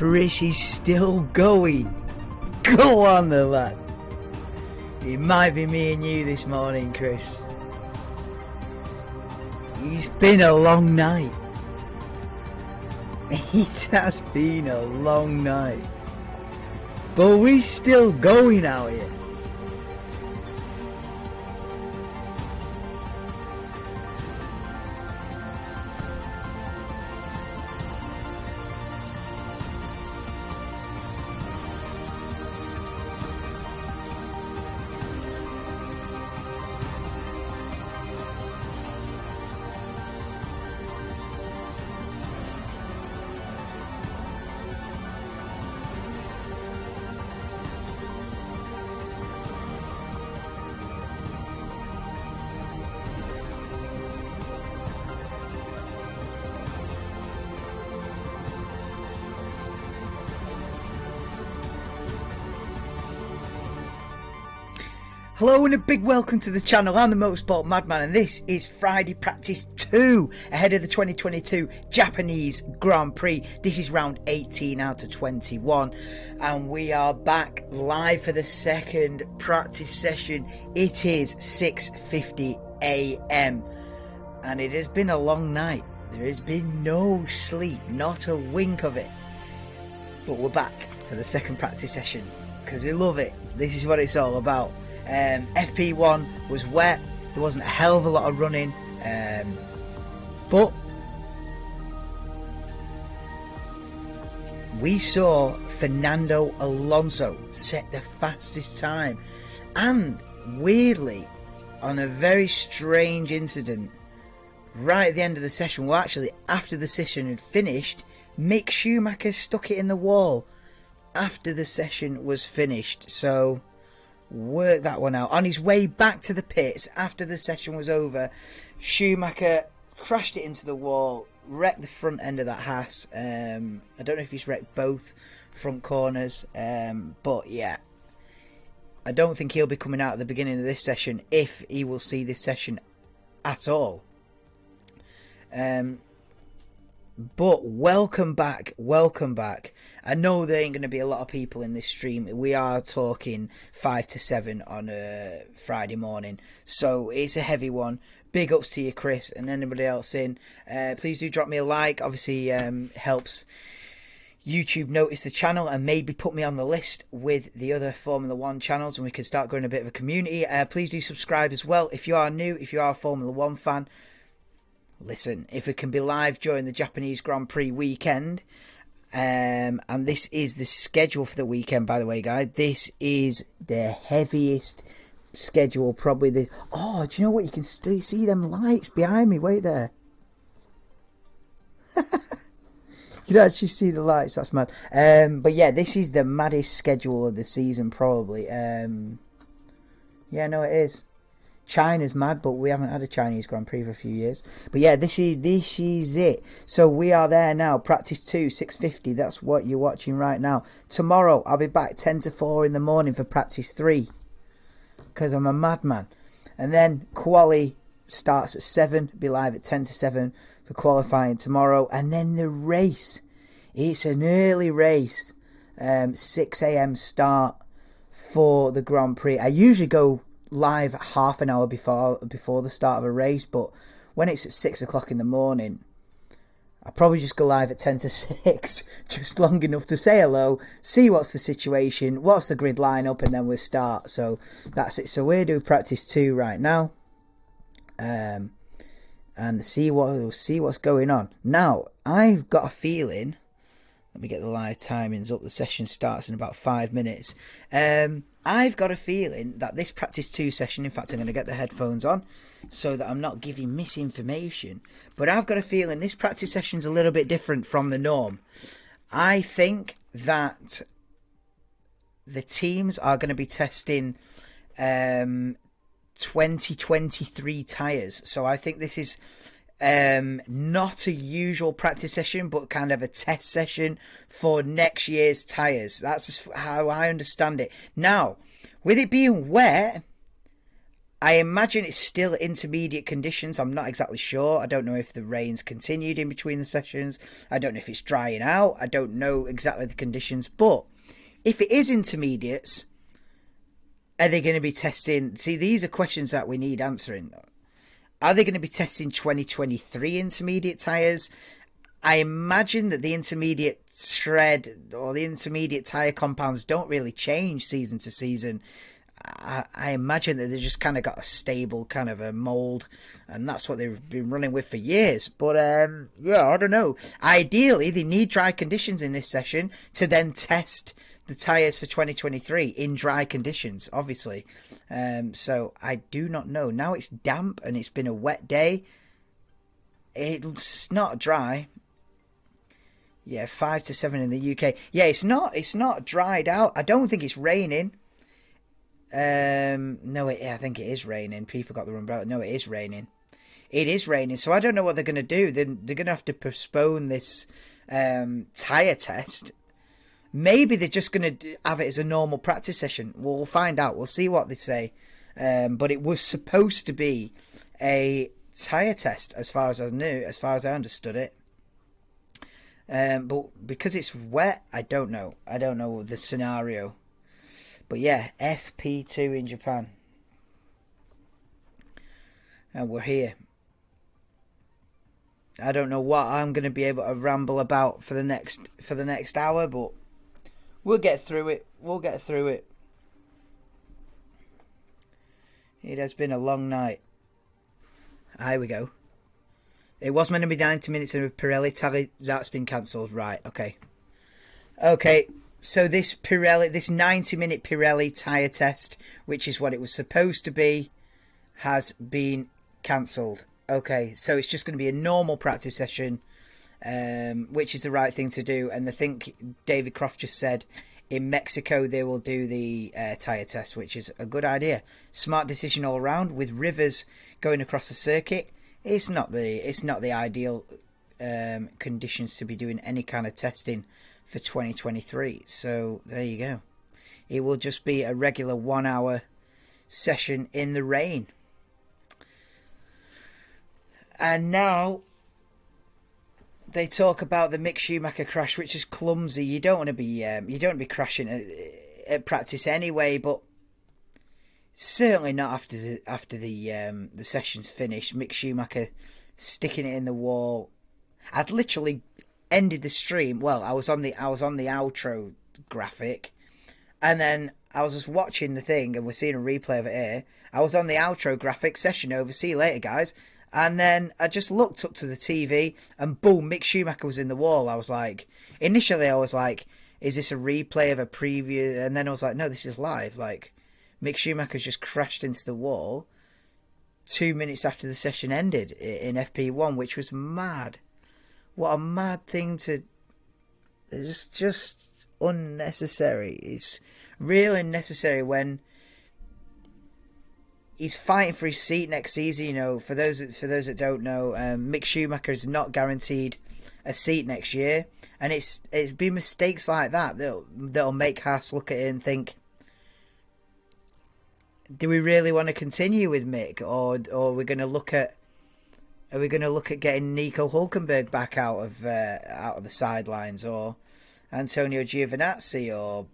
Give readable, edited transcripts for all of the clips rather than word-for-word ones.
Chris is still going. Go on the lad. It might be me and you this morning, Chris. It's been a long night. It has been a long night. But we're still going out here. Hello and a big welcome to the channel. I'm the Motorsport Madman and this is Friday Practice 2 ahead of the 2022 Japanese Grand Prix. This is round 18 out of 21 and we are back live for the second practice session. It is 6:50 AM and it has been a long night. There has been no sleep, not a wink of it. But we're back for the second practice session because we love it. This is what it's all about. FP1 was wet, there wasn't a hell of a lot of running, but we saw Fernando Alonso set the fastest time, and weirdly, on a very strange incident, right at the end of the session, well actually after the session had finished, Mick Schumacher stuck it in the wall after the session was finished. So work that one out. On his way back to the pits after the session was over, Schumacher crashed it into the wall, wrecked the front end of that Haas. I don't know if he's wrecked both front corners, but yeah, I don't think he'll be coming out at the beginning of this session, if he will see this session at all. But welcome back, welcome back. I know there ain't going to be a lot of people in this stream. We are talking 5 to 7 on a Friday morning, so it's a heavy one. Big ups to you, Chris, and anybody else in. Please do drop me a like. Obviously helps YouTube notice the channel and maybe put me on the list with the other Formula 1 channels, and we can start growing a bit of a community. Please do subscribe as well if you are new, if you are a Formula 1 fan. Listen, if it can be live during the Japanese Grand Prix weekend, and this is the schedule for the weekend, by the way, guys. This is the heaviest schedule, probably the... Oh, do you know what? You can still see them lights behind me. Wait there. You can actually see the lights. That's mad. But yeah, this is the maddest schedule of the season, probably. Yeah, no, it is. China's mad, but we haven't had a Chinese Grand Prix for a few years. But yeah, this is it. So we are there now. Practice 2, 6:50. That's what you're watching right now. Tomorrow, I'll be back 10 to 4 in the morning for practice 3. Because I'm a madman. And then quali starts at 7. Be live at 10 to 7 for qualifying tomorrow. And then the race. It's an early race. 6 AM start for the Grand Prix. I usually go live half an hour before the start of a race, but when it's at 6 o'clock in the morning, I probably just go live at 10 to 6, just long enough to say hello, see what's the situation, what's the grid lineup, and then we'll start. So that's it. So we're doing practice 2 right now, and see what's going on. Now I've got a feeling. Let me get the live timings up. The session starts in about 5 minutes. I've got a feeling that this practice 2 session, in fact I'm going to get the headphones on so that I'm not giving misinformation, but I've got a feeling this practice session is a little bit different from the norm. I think that the teams are going to be testing 2023 tyres. So I think this is not a usual practice session, but kind of a test session for next year's tyres. That's just how I understand it. Now, with it being wet, I imagine it's still intermediate conditions. I'm not exactly sure. I don't know if the rain's continued in between the sessions. I don't know if it's drying out. I don't know exactly the conditions. But if it is intermediates, are they going to be testing? See, these are questions that we need answering. Are they going to be testing 2023 intermediate tyres? I imagine that the intermediate tread or the intermediate tyre compounds don't really change season to season. I imagine that they've just kind of got a stable kind of a mould, and that's what they've been running with for years. But yeah, I don't know. Ideally, they need dry conditions in this session to then test the tyres for 2023 in dry conditions, obviously. So I do not know. Now it's damp and it's been a wet day. It's not dry. Yeah, 5 to 7 in the UK. Yeah, it's not dried out. I don't think it's raining. No, I think it is raining. People got the umbrella. No, it is raining. It is raining. So I don't know what they're going to do. They're going to have to postpone this tyre test. Maybe they're just going to have it as a normal practice session. We'll find out. We'll see what they say. But it was supposed to be a tyre test, as far as I knew, as far as I understood it. But because it's wet, I don't know. I don't know the scenario. But yeah, FP2 in Japan. And we're here. I don't know what I'm going to be able to ramble about for the next hour, but we'll get through it. We'll get through it. It has been a long night. Here we go. It was meant to be 90 minutes of Pirelli tally. That's been cancelled. Right, okay. Okay. So this 90-minute Pirelli tyre test, which is what it was supposed to be, has been cancelled. Okay, so it's just going to be a normal practice session, which is the right thing to do. And I think David Croft just said in Mexico they will do the tyre test, which is a good idea. Smart decision all around. With rivers going across the circuit, it's not the ideal conditions to be doing any kind of testing for 2023. So there you go. It will just be a regular 1 hour session in the rain. And now they talk about the Mick Schumacher crash, which is clumsy. You don't want to be crashing at practice anyway, but certainly not after the session's finished. Mick Schumacher sticking it in the wall. I'd literally ended the stream. Well, I was on the outro graphic, and then I was just watching the thing, and we're seeing a replay of it here. I was on the outro graphic, session over, see you later, guys. And then I just looked up to the TV, and boom, Mick Schumacher was in the wall. Initially I was like, is this a replay of a preview? And then I was like, no, this is live. Like, Mick Schumacher's just crashed into the wall 2 minutes after the session ended in FP1, which was mad. What a mad thing to... It's just unnecessary. It's really unnecessary when he's fighting for his seat next season. You know, for those that don't know, Mick Schumacher is not guaranteed a seat next year, and it's been mistakes like that that'll make Haas look at it and think, do we really want to continue with Mick, or are we going to look at getting Nico Hulkenberg back out of the sidelines, or Antonio Giovinazzi, or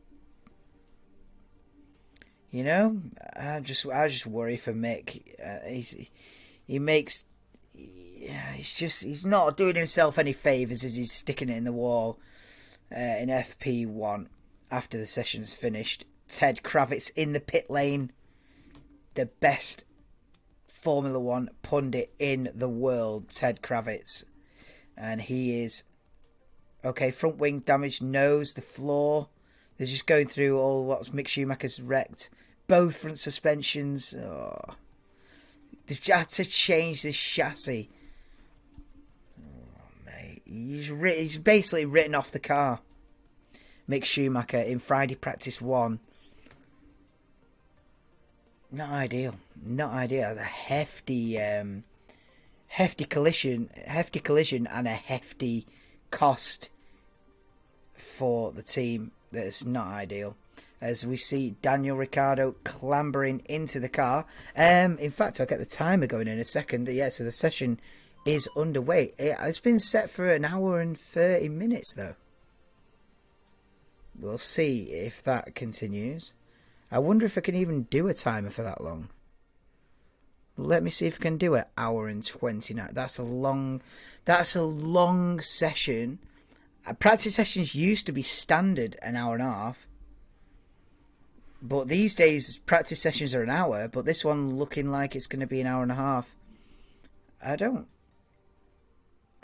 you know, I just worry for Mick. He's not doing himself any favours as he's sticking it in the wall in FP1 after the session's finished. Ted Kravitz in the pit lane, the best Formula One pundit in the world, Ted Kravitz, and he is okay. Front wings damaged, nose, the floor. They're just going through all what Mick Schumacher's wrecked. Both front suspensions. Oh. They've had to change this chassis. Oh, mate, he's basically written off the car. Mick Schumacher in Friday practice 1. Not ideal. Not ideal. A hefty collision, and a hefty cost for the team. That's not ideal. as we see Daniel Ricciardo clambering into the car. In fact, I'll get the timer going in a second. Yeah, so the session is underway. It's been set for an hour and 30 minutes, though. We'll see if that continues. I wonder if I can even do a timer for that long. Let me see if I can do an hour and 29. That's a long session. Practice sessions used to be standard an hour and a half. But these days, practice sessions are an hour. But this one looking like it's going to be an hour and a half. I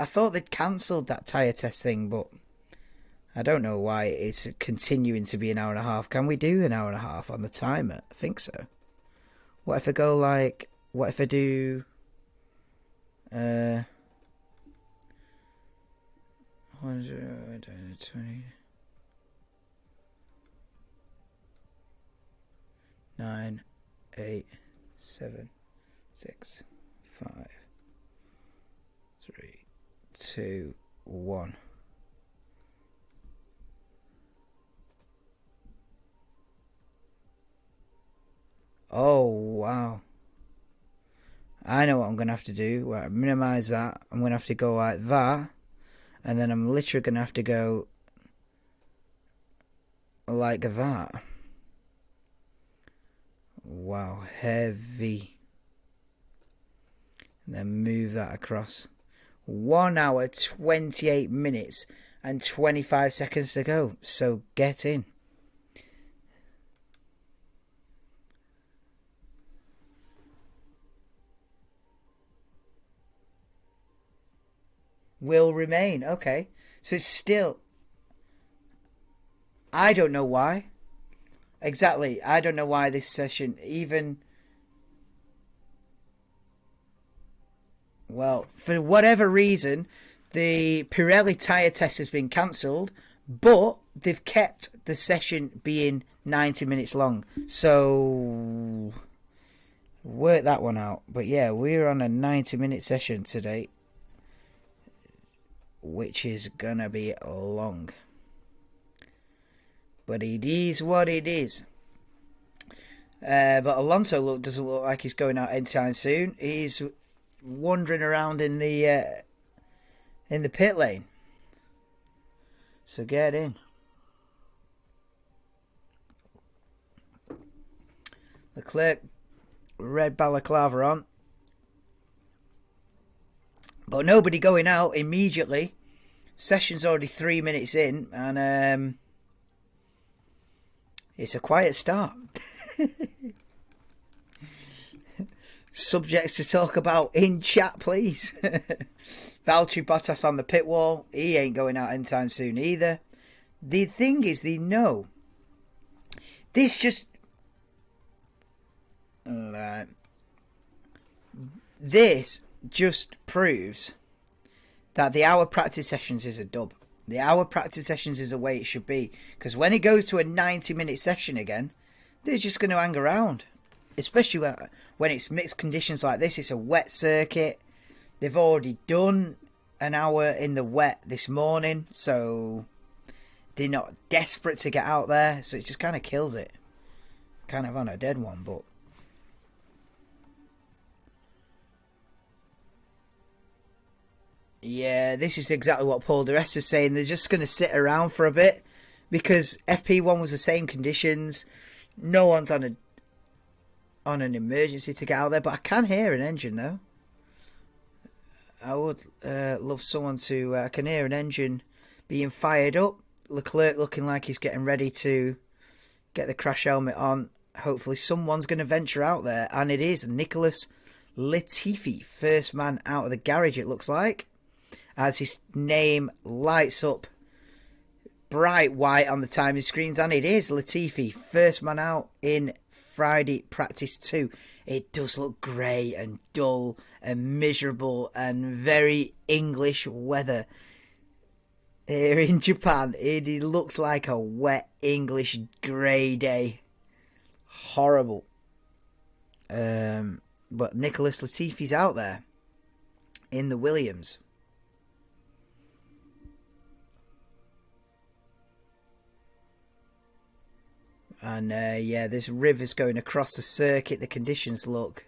thought they'd cancelled that tyre test thing, but I don't know why it's continuing to be an hour and a half. Can we do an hour and a half on the timer? I think so. What if I go like... What if I do... 120... 9, 8, 7, 6, 5, 3, 2, 1. Oh, wow. I know what I'm going to have to do. Well, minimize that. I'm going to have to go like that. And then I'm literally going to have to go like that. Wow, heavy. And then move that across. 1 hour, 28 minutes and 25 seconds to go. So get in. Will remain. Okay. So it's still... I don't know why. Exactly. I don't know why this session even... Well, for whatever reason, the Pirelli tyre test has been cancelled, but they've kept the session being 90 minutes long. So, work that one out. But yeah, we're on a 90-minute session today, which is gonna be long. But it is what it is. But Alonso doesn't look like he's going out anytime soon. He's wandering around in the pit lane. So get in. Leclerc, red balaclava on. But nobody going out immediately. Session's already 3 minutes in, and it's a quiet start. Subjects to talk about in chat, please. Valtteri Bottas on the pit wall. He ain't going out anytime soon either. The thing is, they know. This just... This just proves that the hour practice sessions is a dub. The hour practice sessions is the way it should be. Because when it goes to a 90-minute session again, they're just going to hang around. Especially when it's mixed conditions like this. It's a wet circuit. They've already done an hour in the wet this morning. So they're not desperate to get out there. So it just kind of kills it. Kind of on a dead one, but... Yeah, this is exactly what Paul di Resta is saying. They're just going to sit around for a bit because FP1 was the same conditions. No one's on an emergency to get out there, but I can hear an engine though. I would love someone to... I can hear an engine being fired up. Leclerc looking like he's getting ready to get the crash helmet on. Hopefully someone's going to venture out there, and it is Nicholas Latifi, first man out of the garage, it looks like, as his name lights up bright white on the timing screens. And it is Latifi, first man out in Friday practice 2. It does look grey and dull and miserable and very English weather here in Japan. It looks like a wet English grey day. Horrible. But Nicholas Latifi's out there in the Williams. And yeah, this river's going across the circuit. The conditions look,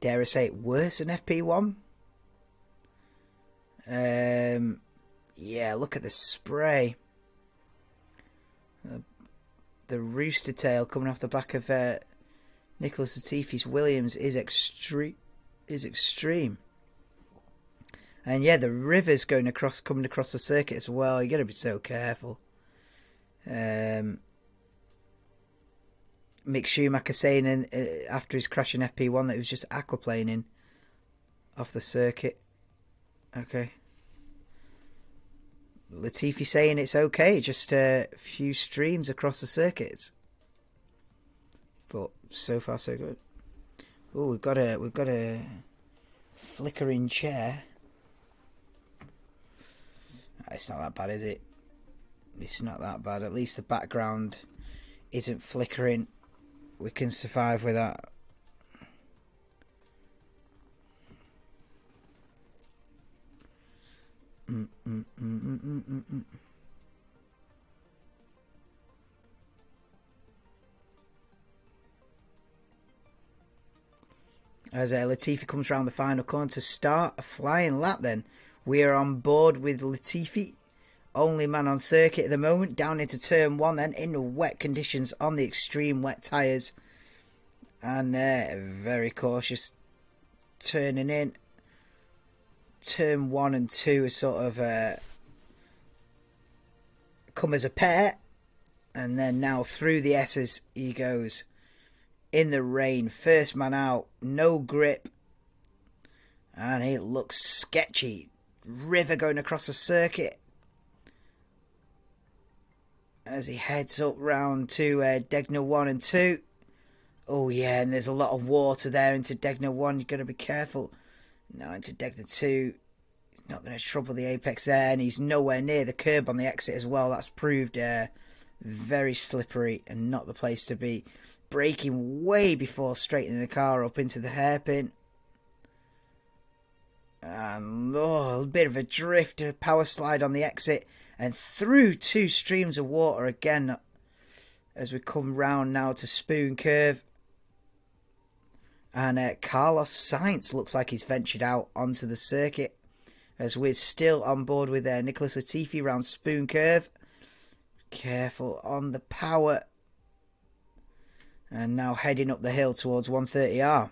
dare I say it, worse than FP1. Yeah, look at the spray. The rooster tail coming off the back of Nicholas Latifi's Williams is extreme. And yeah, the river's coming across the circuit as well. You got to be so careful. Mick Schumacher saying after his crash in FP1 that it was just aquaplaning off the circuit. Okay. Latifi saying it's okay, just a few streams across the circuits. But so far so good. Oh, we've got a flickering chair. It's not that bad, is it? It's not that bad. At least the background isn't flickering. We can survive with that. As Latifi comes around the final corner to start a flying lap, then we are on board with Latifi, only man on circuit at the moment, down into turn 1 then, in the wet conditions on the extreme wet tyres, and very cautious turning in. Turn 1 and 2 are sort of come as a pair, and then now through the S's he goes in the rain, first man out, no grip, and it looks sketchy. River going across the circuit as he heads up round to Degner 1 and 2. Oh yeah, and there's a lot of water there into Degner 1. You've got to be careful. Now into Degner 2. He's not going to trouble the apex there, and he's nowhere near the curb on the exit as well. That's proved very slippery and not the place to be. Braking way before straightening the car up into the hairpin. And a bit of a drift, a power slide on the exit, and through 2 streams of water again as we come round now to Spoon Curve. And Carlos Sainz looks like he's ventured out onto the circuit as we're still on board with Nicholas Latifi round Spoon Curve. Careful on the power. And now heading up the hill towards 130R.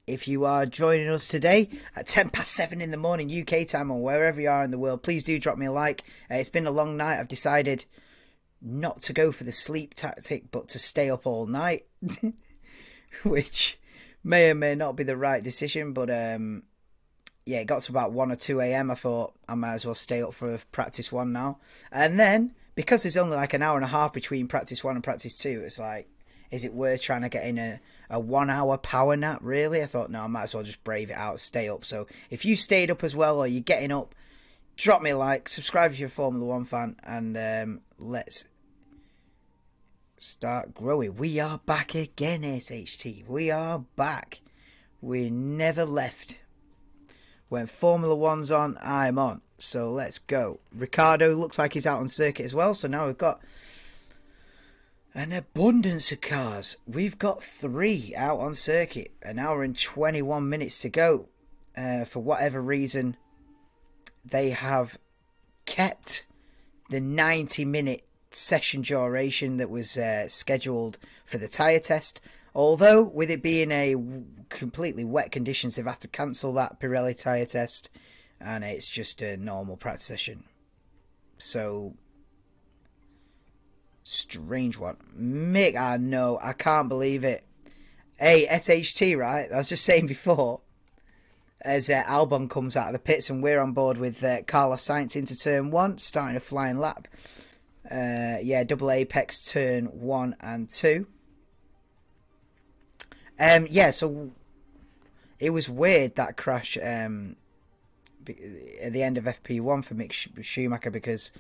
If you are joining us today at 7:10 in the morning UK time or wherever you are in the world, please do drop me a like. It's been a long night. I've decided not to go for the sleep tactic, but to stay up all night, which may or may not be the right decision. But yeah, it got to about 1 or 2 a.m. I thought I might as well stay up for practice 1 now. And then, because there's only like an hour and a half between practice 1 and practice 2, it's like, is it worth trying to get in a 1 hour power nap, really? I thought, no, I might as well just brave it out, stay up. So if you stayed up as well, or you're getting up, drop me a like, subscribe if you're a Formula 1 fan, and let's start growing. We are back again, SHT. We are back. We never left. When Formula 1's on, I'm on. So let's go. Ricardo looks like he's out on circuit as well. So now we've got an abundance of cars. We've got 3 out on circuit. An hour and 21 minutes to go. For whatever reason, they have kept the 90-minute session duration that was scheduled for the tyre test. Although, with it being a completely wet conditions, they've had to cancel that Pirelli tyre test, and it's just a normal practice session. So, strange one. Mick, I know, I can't believe it. Hey, SHT, right? I was just saying before, as Albon comes out of the pits, and we're on board with Carlos Sainz into turn 1, starting a flying lap. Yeah, double apex turn 1 and 2. Yeah, so it was weird, that crash at the end of FP1 for Mick Schumacher, because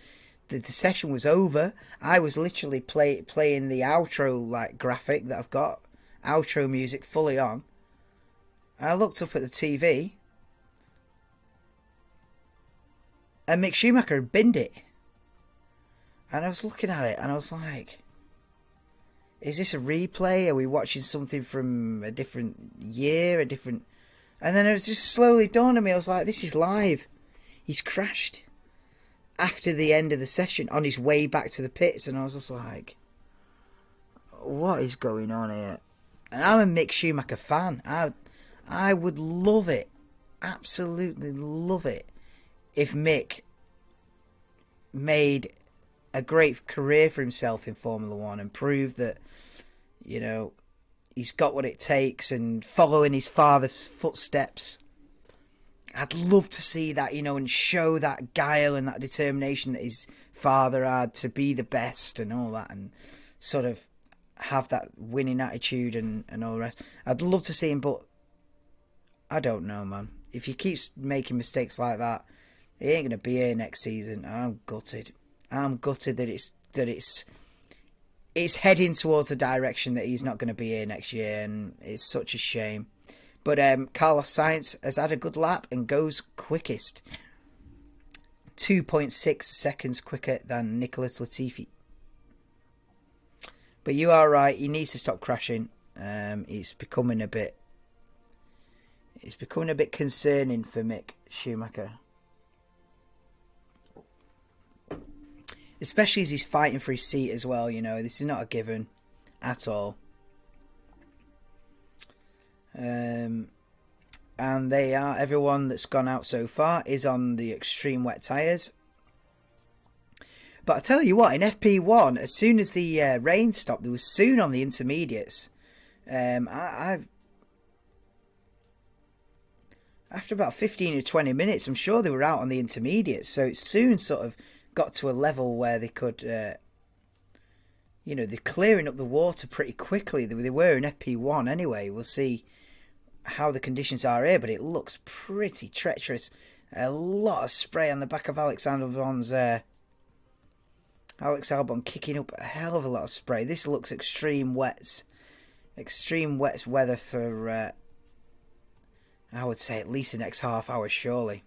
the session was over. I was literally playing the outro graphic that I've got, outro music fully on. I looked up at the TV, And Mick Schumacher had binned it. And I was looking at it and I was like, is this a replay? Are we watching something from a different year? And then it was just slowly dawned on me. I was like, this is live. He's crashed after the end of the session on his way back to the pits. And I was just like, what is going on here? And I'm a Mick Schumacher fan. I would love it, absolutely love it, if Mick made a great career for himself in Formula One and proved that, you know, he's got what it takes and following his father's footsteps. I'd love to see that, you know, and show that guile and that determination that his father had to be the best and all that, and sort of have that winning attitude and all the rest. I'd love to see him, but I don't know, man. If he keeps making mistakes like that, he ain't going to be here next season. I'm gutted. I'm gutted that it's heading towards the direction that he's not going to be here next year, and it's such a shame. But Carlos Sainz has had a good lap and goes quickest. 2.6 seconds quicker than Nicholas Latifi. But you are right, he needs to stop crashing. It's becoming a bit concerning for Mick Schumacher. Especially as he's fighting for his seat as well, you know. This is not a given at all. And everyone that's gone out so far is on the extreme wet tyres. But I tell you what, in FP1, as soon as the rain stopped, there was soon on the intermediates. After about 15 or 20 minutes, I'm sure they were out on the intermediates. So it soon sort of got to a level where they could, you know, they're clearing up the water pretty quickly. They were in FP1 anyway. We'll see how the conditions are here, but it looks pretty treacherous. A lot of spray on the back of Alex Albon's. Alex Albon kicking up a hell of a lot of spray. This looks extreme wets. Extreme wets weather for, I would say, at least the next half hour, surely.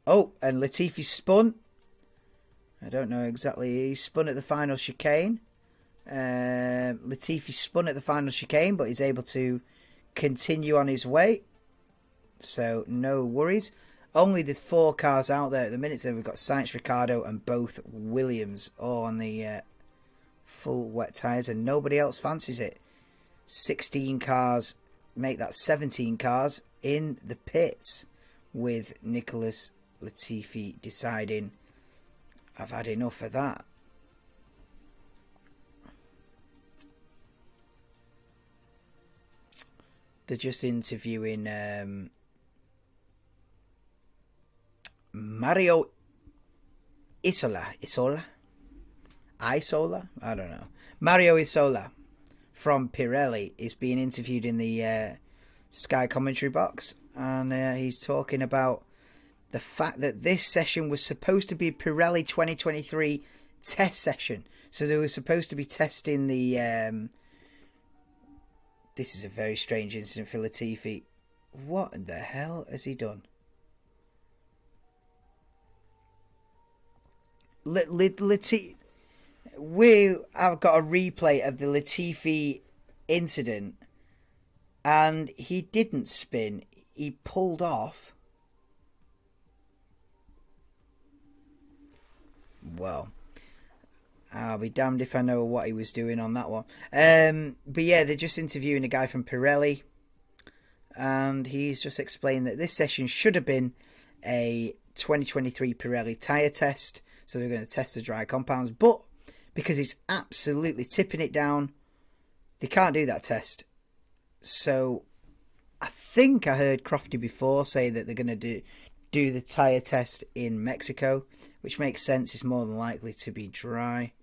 Oh, and Latifi spun. I don't know exactly. He spun at the final chicane. Latifi spun at the final chicane, but he's able to continue on his way. So, no worries. Only the 4 cars out there at the minute. So we've got Sainz, Ricciardo, and both Williams all on the full wet tyres, and nobody else fancies it. 16 cars make that 17 cars in the pits, with Nicholas Latifi deciding, I've had enough of that. They're just interviewing Mario Isola? I don't know. Mario Isola from Pirelli is being interviewed in the Sky commentary box, and he's talking about the fact that this session was supposed to be Pirelli 2023 test session. So they were supposed to be testing the... This is a very strange incident for Latifi. What in the hell has he done? Latifi... I've got a replay of the Latifi incident, and he didn't spin. He pulled off. Well, I'll be damned if I know what he was doing on that one. But yeah, they're just interviewing a guy from Pirelli, and he's just explained that this session should have been a 2023 Pirelli tyre test. So they're going to test the dry compounds, but because it's absolutely tipping it down, they can't do that test. So I think I heard Crofty before say that they're going to do the tyre test in Mexico, which makes sense. It's more than likely to be dry.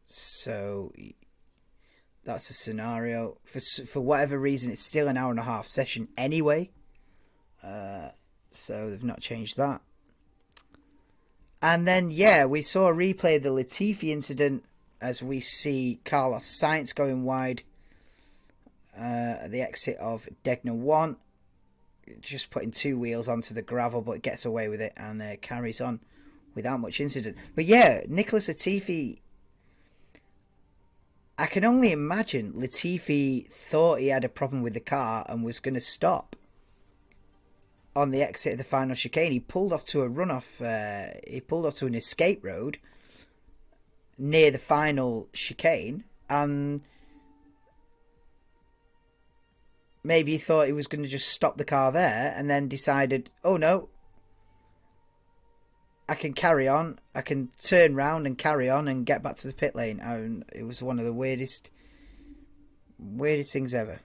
So that's the scenario. For whatever reason, it's still an 1.5 hour session anyway. So they've not changed that. And then, yeah, we saw a replay of the Latifi incident as we see Carlos Sainz going wide at the exit of Degner 1. just putting two wheels onto the gravel, but gets away with it and carries on without much incident. But yeah, Nicholas Latifi, I can only imagine Latifi thought he had a problem with the car and was going to stop on the exit of the final chicane. He pulled off to a runoff. He pulled off to an escape road near the final chicane, and maybe he thought he was going to just stop the car there, and then decided, oh no, I can carry on. I can turn round and carry on and get back to the pit lane. And it was one of the weirdest things ever.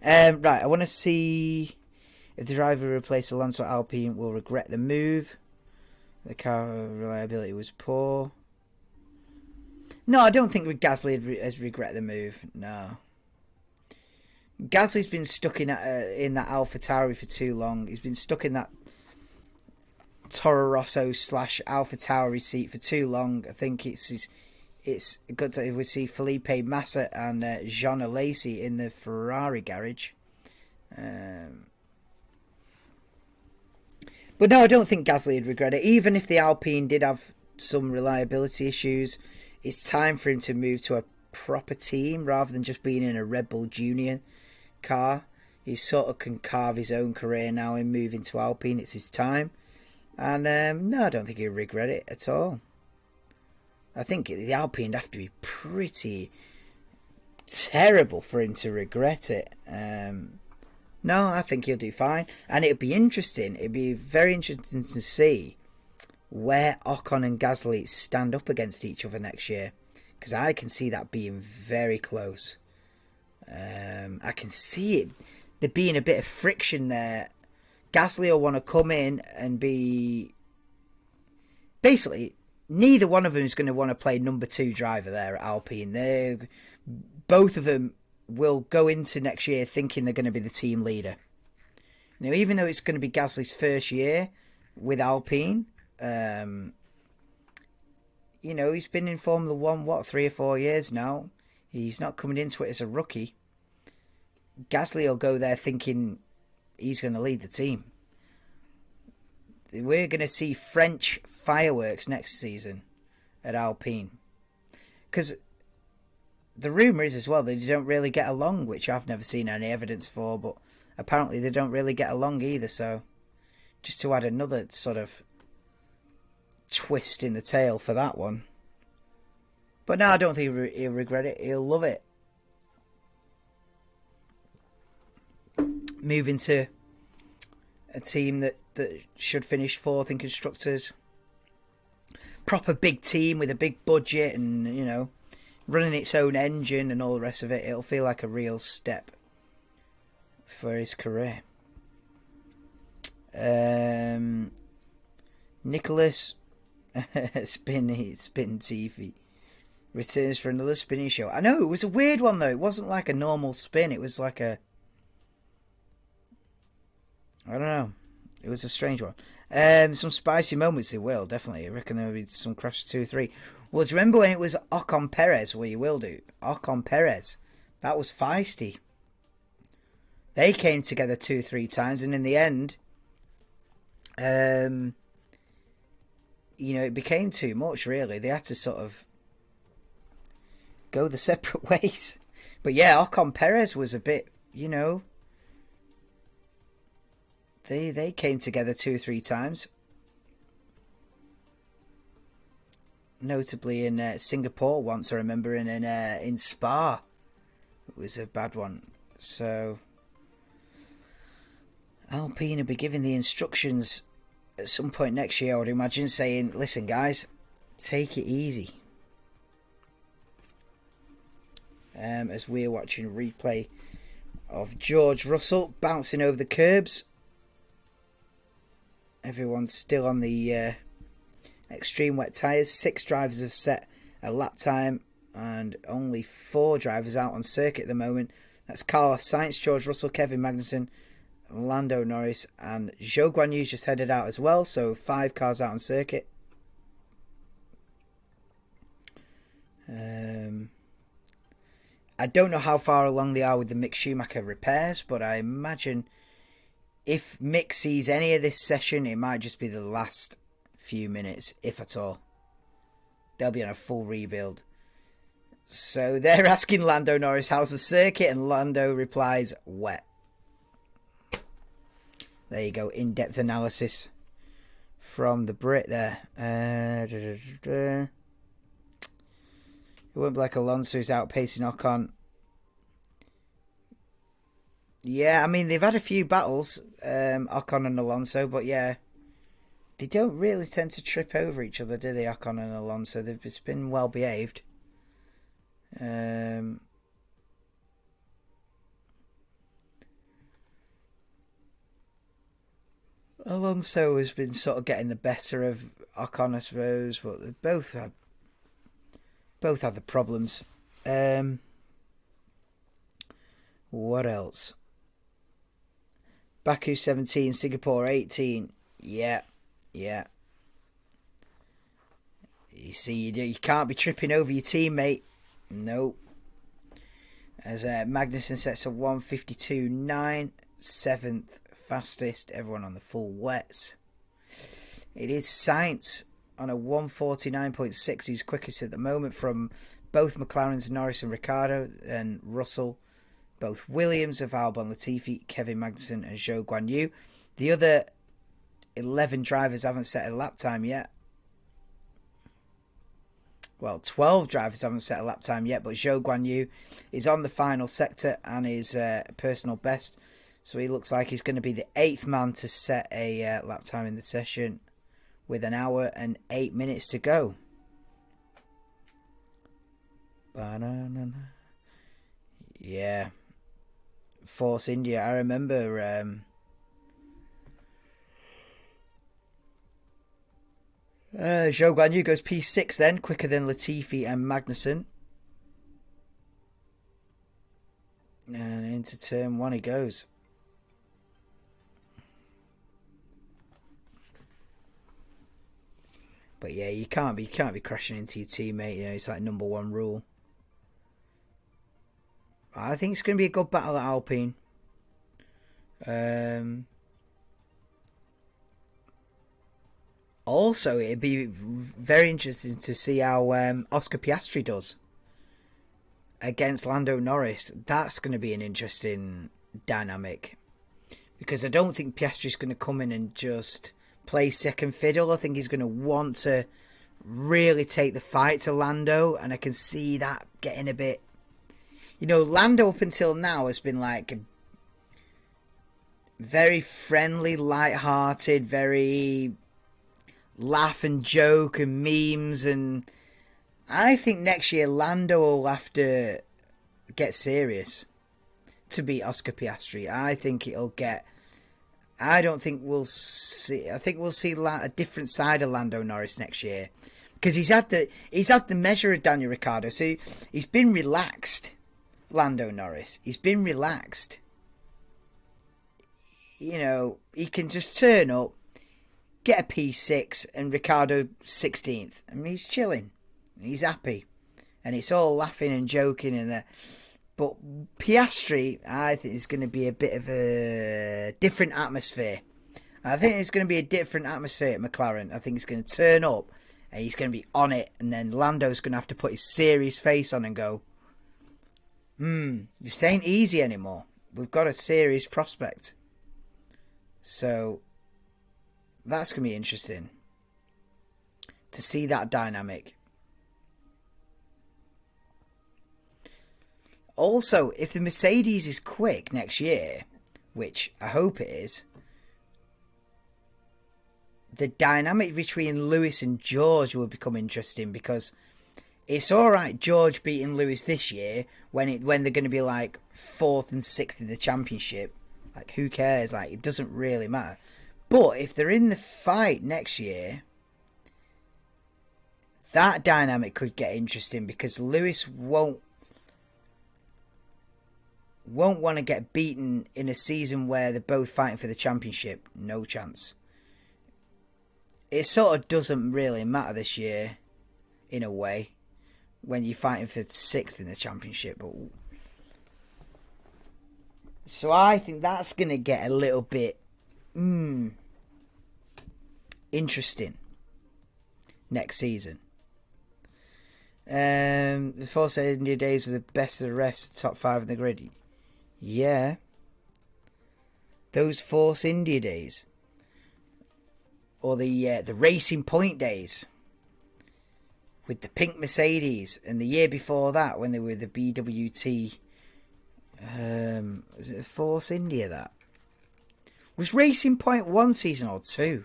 Right, I want to see if the driver who replaced Alonso Alpine will regret the move. The car reliability was poor. No, I don't think Gasly has regret the move. No. Gasly's been stuck in that AlphaTauri for too long. He's been stuck in that Toro Rosso / AlphaTauri seat for too long. I think it's good that we see Felipe Massa and Jean Alesi in the Ferrari garage. But no, I don't think Gasly would regret it. Even if the Alpine did have some reliability issues, it's time for him to move to a proper team rather than just being in a Red Bull Junior car. He sort of can carve his own career now and move into Alpine. It's his time. And no, I don't think he'll regret it at all. I think the Alpine would have to be pretty terrible for him to regret it. No, I think he'll do fine. And it'd be interesting. It'd be very interesting to see where Ocon and Gasly stand up against each other next year. Because I can see that being very close. I can see it. There being a bit of friction there. Gasly will want to come in and be... Basically, neither one of them is going to want to play number 2 driver there at Alpine. Both of them will go into next year thinking they're going to be the team leader. Now, even though it's going to be Gasly's first year with Alpine, he's been in Formula 1, 3 or 4 years now. He's not coming into it as a rookie. Gasly will go there thinking he's going to lead the team. We're going to see French fireworks next season at Alpine. Because the rumour is as well they don't really get along, which I've never seen any evidence for, but apparently they don't really get along either, so just to add another sort of twist in the tail for that one. But no, I don't think he'll regret it. He'll love it. Moving to a team that should finish 4th in Constructors. Proper big team with a big budget and, running its own engine and all the rest of it. It'll feel like a real step for his career. Nicholas Spin TV returns for another spinning show. I know, it was a weird one though. It wasn't like a normal spin. It was like I don't know. It was a strange one. Some spicy moments they will, definitely. I reckon there will be some Crash 2 3. Well, do you remember when it was Ocon Perez? Well, you will do. Ocon Perez. That was feisty. They came together 2-3 times, and in the end, it became too much, really. They had to sort of go the separate ways. But yeah, Ocon Perez was a bit, They came together 2-3 times. Notably in Singapore once, I remember, and in Spa. It was a bad one. So Alpine will be giving the instructions at some point next year, I would imagine, saying, listen guys, take it easy. As we're watching a replay of George Russell bouncing over the curbs. Everyone's still on the extreme wet tyres. 6 drivers have set a lap time and only 4 drivers out on circuit at the moment. That's Carlos Sainz, George Russell, Kevin Magnussen, Lando Norris, and Zhou Guanyu's just headed out as well. So 5 cars out on circuit. I don't know how far along they are with the Mick Schumacher repairs, but I imagine if Mick sees any of this session, it might just be the last few minutes, if at all. They'll be on a full rebuild. So they're asking Lando Norris, how's the circuit? And Lando replies, wet. There you go, in-depth analysis from the Brit there. It won't be like Alonso who's outpacing Ocon. Yeah, I mean, they've had a few battles, Ocon and Alonso, but yeah, they don't really tend to trip over each other, do they, Ocon and Alonso? They've just been well behaved. Alonso has been sort of getting the better of Ocon, I suppose, but they both have the problems. What else? Baku 17, Singapore 18. Yeah. You see, you can't be tripping over your teammate. Nope. As Magnussen sets a 1:52.9, 7th fastest. Everyone on the full wets. It is Sainz on a 1:49.6, who's quickest at the moment from both McLaren's Norris and Ricciardo and Russell. Both Williams of Albon, Latifi, Kevin Magnussen and Zhou Guanyu. The other 11 drivers haven't set a lap time yet. Well, 12 drivers haven't set a lap time yet, but Zhou Guanyu is on the final sector and is personal best. So he looks like he's going to be the 8th man to set a lap time in the session with 1 hour and 8 minutes to go. Yeah. Force India. I remember Zhou Guanyu goes P6 then, quicker than Latifi and Magnussen. And into turn 1 he goes. But yeah, you can't be crashing into your teammate, you know, it's like number 1 rule. I think it's going to be a good battle at Alpine. Also, it'd be very interesting to see how Oscar Piastri does against Lando Norris. That's going to be an interesting dynamic. Because I don't think Piastri's going to come in and just play second fiddle. I think he's going to want to really take the fight to Lando. And I can see that getting a bit... You know, Lando up until now has been like very friendly, light-hearted, very laugh and joke and memes, and I think next year Lando will have to get serious to beat Oscar Piastri. I think it'll get... I don't think we'll see... I think we'll see a different side of Lando Norris next year. Because he's had the measure of Daniel Ricciardo, so he's been relaxed. Lando Norris, he's been relaxed. You know, he can just turn up, get a P6, and Ricciardo 16th. I mean, he's chilling. He's happy. And it's all laughing and joking and that. But Piastri, I think it's going to be a bit of a different atmosphere. I think it's going to be a different atmosphere at McLaren. I think he's going to turn up and he's going to be on it. And then Lando's going to have to put his serious face on and go, this ain't easy anymore. We've got a serious prospect. So that's going to be interesting to see that dynamic. Also, if the Mercedes is quick next year, which I hope it is, the dynamic between Lewis and George will become interesting, because it's alright George beating Lewis this year when they're going to be like 4th and 6th in the championship. Like, who cares? Like, it doesn't really matter. But if they're in the fight next year, that dynamic could get interesting, because Lewis won't want to get beaten in a season where they're both fighting for the championship. No chance. It sort of doesn't really matter this year, in a way, when you're fighting for 6th in the championship. So I think that's going to get a little bit Interesting. Next season. The Force India days were the best of the rest, top 5 in the grid. Yeah. Those Force India days. Or the Racing Point days. With the pink Mercedes. And the year before that, when they were the BWT. Was it Force India that? Was Racing Point 1 season or 2?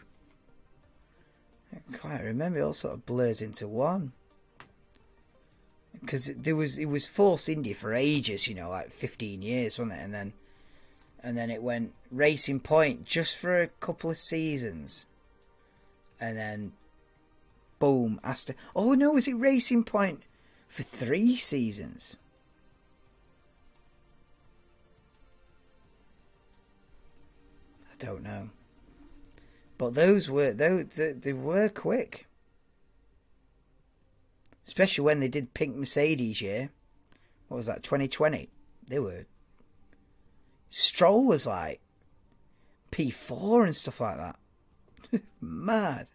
I can't quite remember. It all sort of blurs into one. Because it was Force India for ages, you know, like 15 years, wasn't it? And then it went Racing Point just for a couple of seasons. And then, boom, Aston. Oh no, was it Racing Point for 3 seasons? I don't know. But those were, they were quick. Especially when they did Pink Mercedes year. What was that, 2020? They were... Stroll was like P4 and stuff like that. Mad.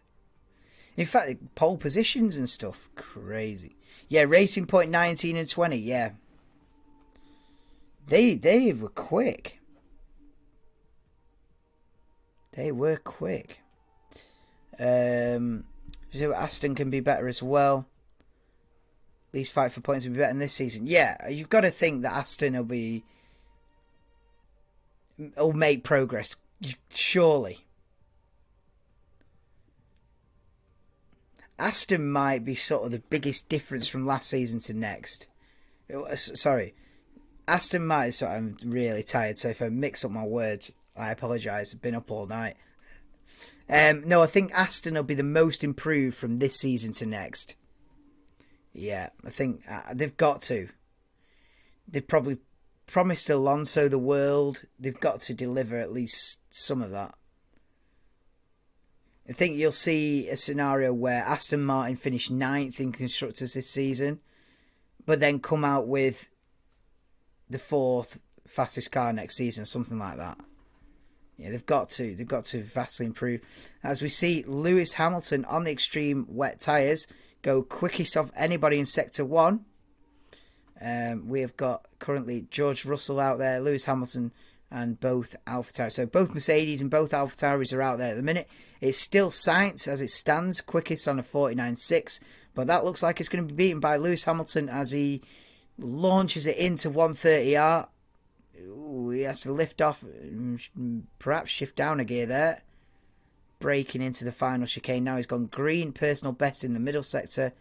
In fact, pole positions and stuff. Crazy. Yeah, Racing Point 19 and 20, yeah. They were quick. They were quick. So Aston can be better as well. At least fight for points will be better in this season. Yeah, you've got to think that Aston will make progress. Surely. Aston might be sort of the biggest difference from last season to next. Sorry. Aston might... Sorry, I'm really tired, so if I mix up my words, I apologise. I've been up all night. No, I think Aston will be the most improved from this season to next. Yeah, I think they've got to. They've probably promised Alonso the world. They've got to deliver at least some of that. I think you'll see a scenario where Aston Martin finish 9th in constructors this season, but then come out with the 4th fastest car next season, something like that. Yeah, they've got to vastly improve. As we see Lewis Hamilton on the extreme wet tyres go quickest of anybody in Sector 1. We have got currently George Russell out there, Lewis Hamilton, and both AlphaTauri. So both Mercedes and both AlphaTauris are out there at the minute. It's still Sainz as it stands, quickest on a 49.6, but that looks like it's going to be beaten by Lewis Hamilton as he launches it into 130R. Ooh, he has to lift off, perhaps shift down a gear there. Braking into the final chicane. Now he's gone green, personal best in the middle sector,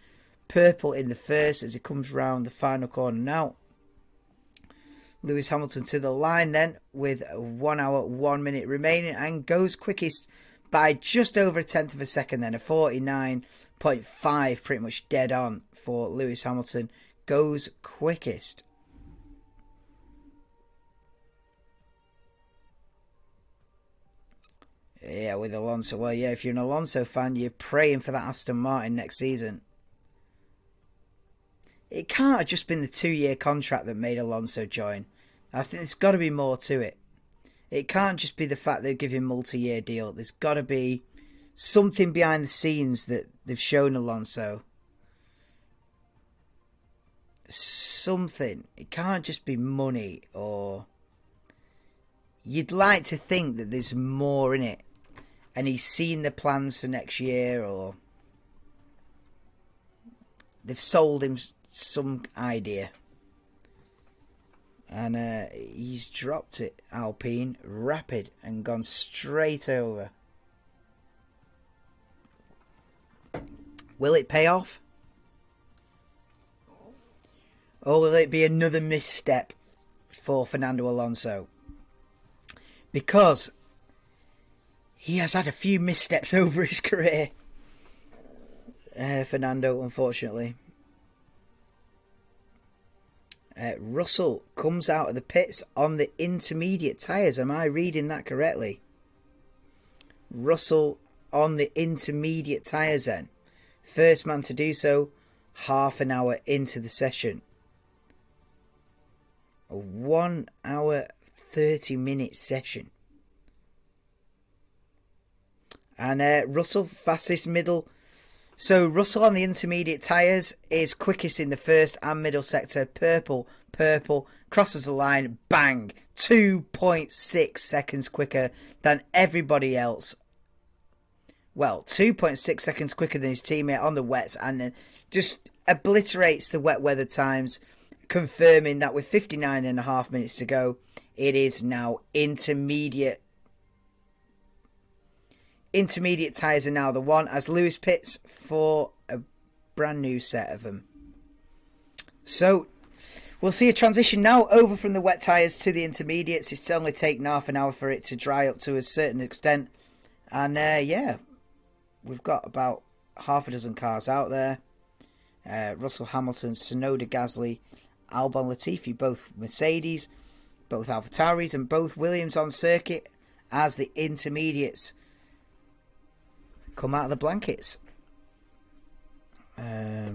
purple in the first as he comes round the final corner now. Lewis Hamilton to the line then with 1 hour 1 minute remaining and goes quickest by just over 1/10 of a second then. A 49.5, pretty much dead on for Lewis Hamilton. Goes quickest. Yeah, with Alonso. Well, yeah, if you're an Alonso fan, you're praying for that Aston Martin next season. It can't have just been the 2-year contract that made Alonso join. I think there's got to be more to it. It can't just be the fact they give him multi-year deal. There's got to be something behind the scenes that they've shown Alonso. Something. It can't just be money or... You'd like to think that there's more in it. And he's seen the plans for next year, or they've sold him some idea. And he's dropped it, Alpine, rapid, and gone straight over. Will it pay off? Or will it be another misstep for Fernando Alonso? Because he has had a few missteps over his career. Fernando, unfortunately. Russell comes out of the pits on the intermediate tyres. Am I reading that correctly? Russell on the intermediate tyres then. First man to do so, half an hour into the session. A 1 hour 30 minute session. And Russell, fastest middle. So Russell on the intermediate tyres is quickest in the first and middle sector. Purple, crosses the line, bang, 2.6 seconds quicker than everybody else. Well, 2.6 seconds quicker than his teammate on the wets, and then just obliterates the wet weather times, confirming that with 59.5 minutes to go, it is now intermediate. Intermediate tyres are now the one, as Lewis pits for a brand new set of them. So we'll see a transition now over from the wet tyres to the intermediates. It's only taken half an hour for it to dry up to a certain extent. And yeah, we've got about half a dozen cars out there. Russell Hamilton, Tsunoda Gasly, Albon Latifi, both Mercedes, both AlphaTauris and both Williams on circuit as the intermediates come out of the blankets. I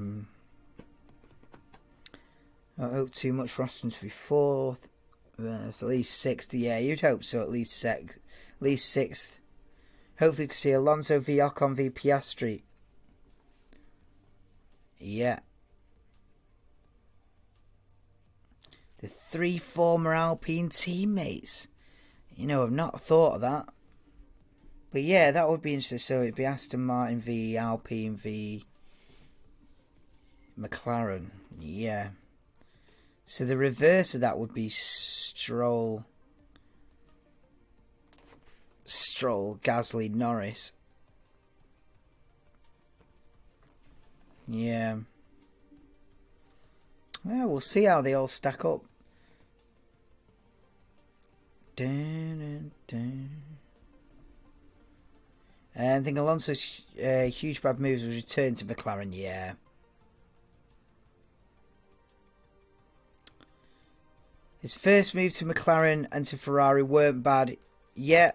hope too much for Austin to be fourth. It's at least sixth. Yeah, you'd hope so. At least sixth. Hopefully, we can see Alonso v Ocon v Piastri. Yeah. The 3 former Alpine teammates. You know, I've not thought of that. But yeah, that would be interesting. So it'd be Aston Martin v Alpine v McLaren. Yeah. So the reverse of that would be Stroll, Gasly, Norris. Yeah. Well, we'll see how they all stack up. Dun, dun, dun. I think Alonso's huge bad moves was returned to McLaren. Yeah. His first move to McLaren and to Ferrari weren't bad. Yeah.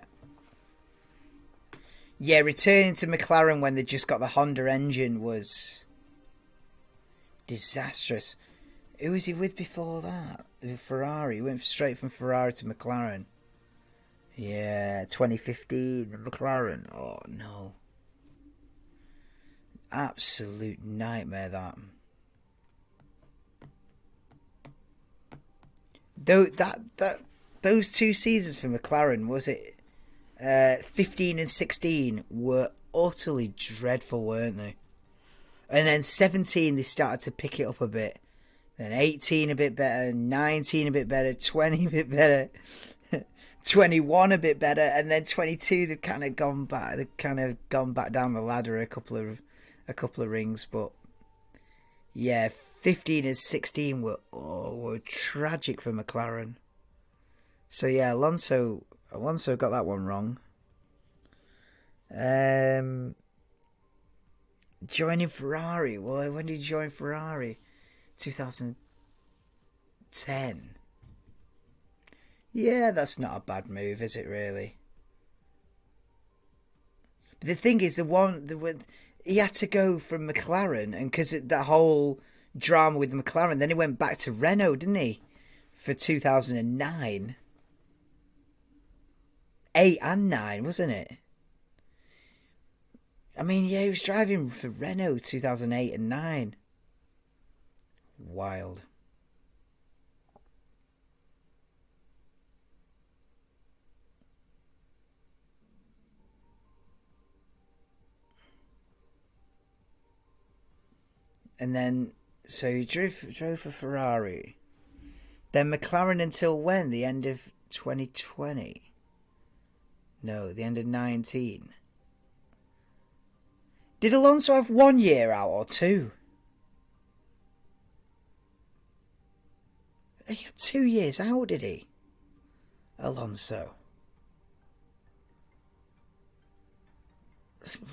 Yeah, returning to McLaren when they just got the Honda engine was disastrous. Who was he with before that? Ferrari. He went straight from Ferrari to McLaren. Yeah, 2015, McLaren. Oh, no. Absolute nightmare, that. Those 2 seasons for McLaren, was it 15 and 16, were utterly dreadful, weren't they? And then 17, they started to pick it up a bit. Then 18 a bit better, 19 a bit better, 20 a bit better, 21 a bit better, and then 22 they've kind of gone back. They've kind of gone back down the ladder a couple of rings, but yeah, 15 and 16 were tragic for McLaren. So yeah, Alonso got that one wrong. Joining Ferrari. Well, when did he join Ferrari? 2010. Yeah, that's not a bad move, is it really? But the thing is, he had to go from McLaren, and because that whole drama with McLaren, then he went back to Renault, didn't he? For 2009. 8 and 9, wasn't it? I mean, yeah, he was driving for Renault 2008 and 9. Wild. And then, so he drove for Ferrari. Then McLaren until when? The end of 2020? No, the end of 19. Did Alonso have 1 year out or 2? He had 2 years out, did he? Alonso.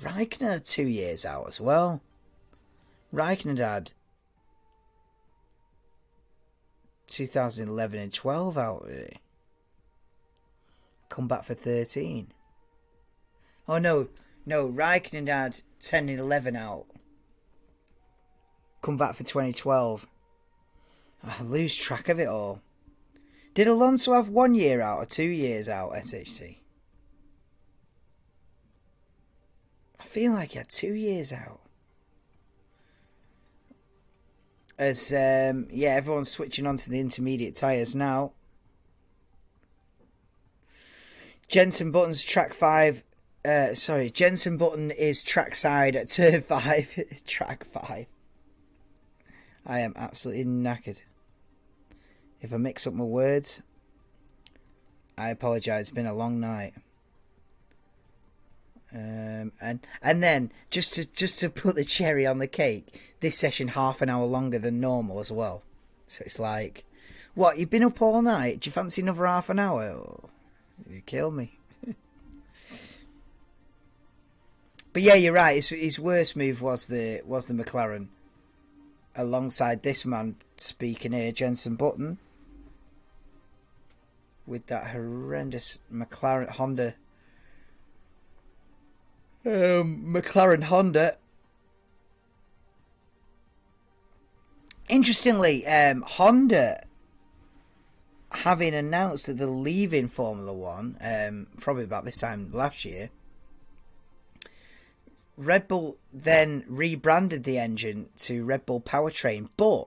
Raikkonen had 2 years out as well. Raikkonen had 2011 and 12 out, did he? Come back for 13. Oh, no, Raikkonen had 10 and 11 out. Come back for 2012. I lose track of it all. Did Alonso have 1 year out or 2 years out, SHC? I feel like he had 2 years out. As everyone's switching onto the intermediate tyres now. Jenson Button's track 5. Jenson Button is trackside at turn 5. Track 5. I am absolutely knackered. If I mix up my words, I apologise. It's been a long night. And then just to put the cherry on the cake, this session half an hour longer than normal as well. So it's like, what, you've been up all night? Do you fancy another half an hour? Oh, you kill me. But yeah, you're right. His worst move was the McLaren. Alongside this man speaking here, Jenson Button, with that horrendous McLaren Honda. Interestingly, Honda, having announced that they're leaving Formula One, probably about this time last year, Red Bull then rebranded the engine to Red Bull Powertrain, but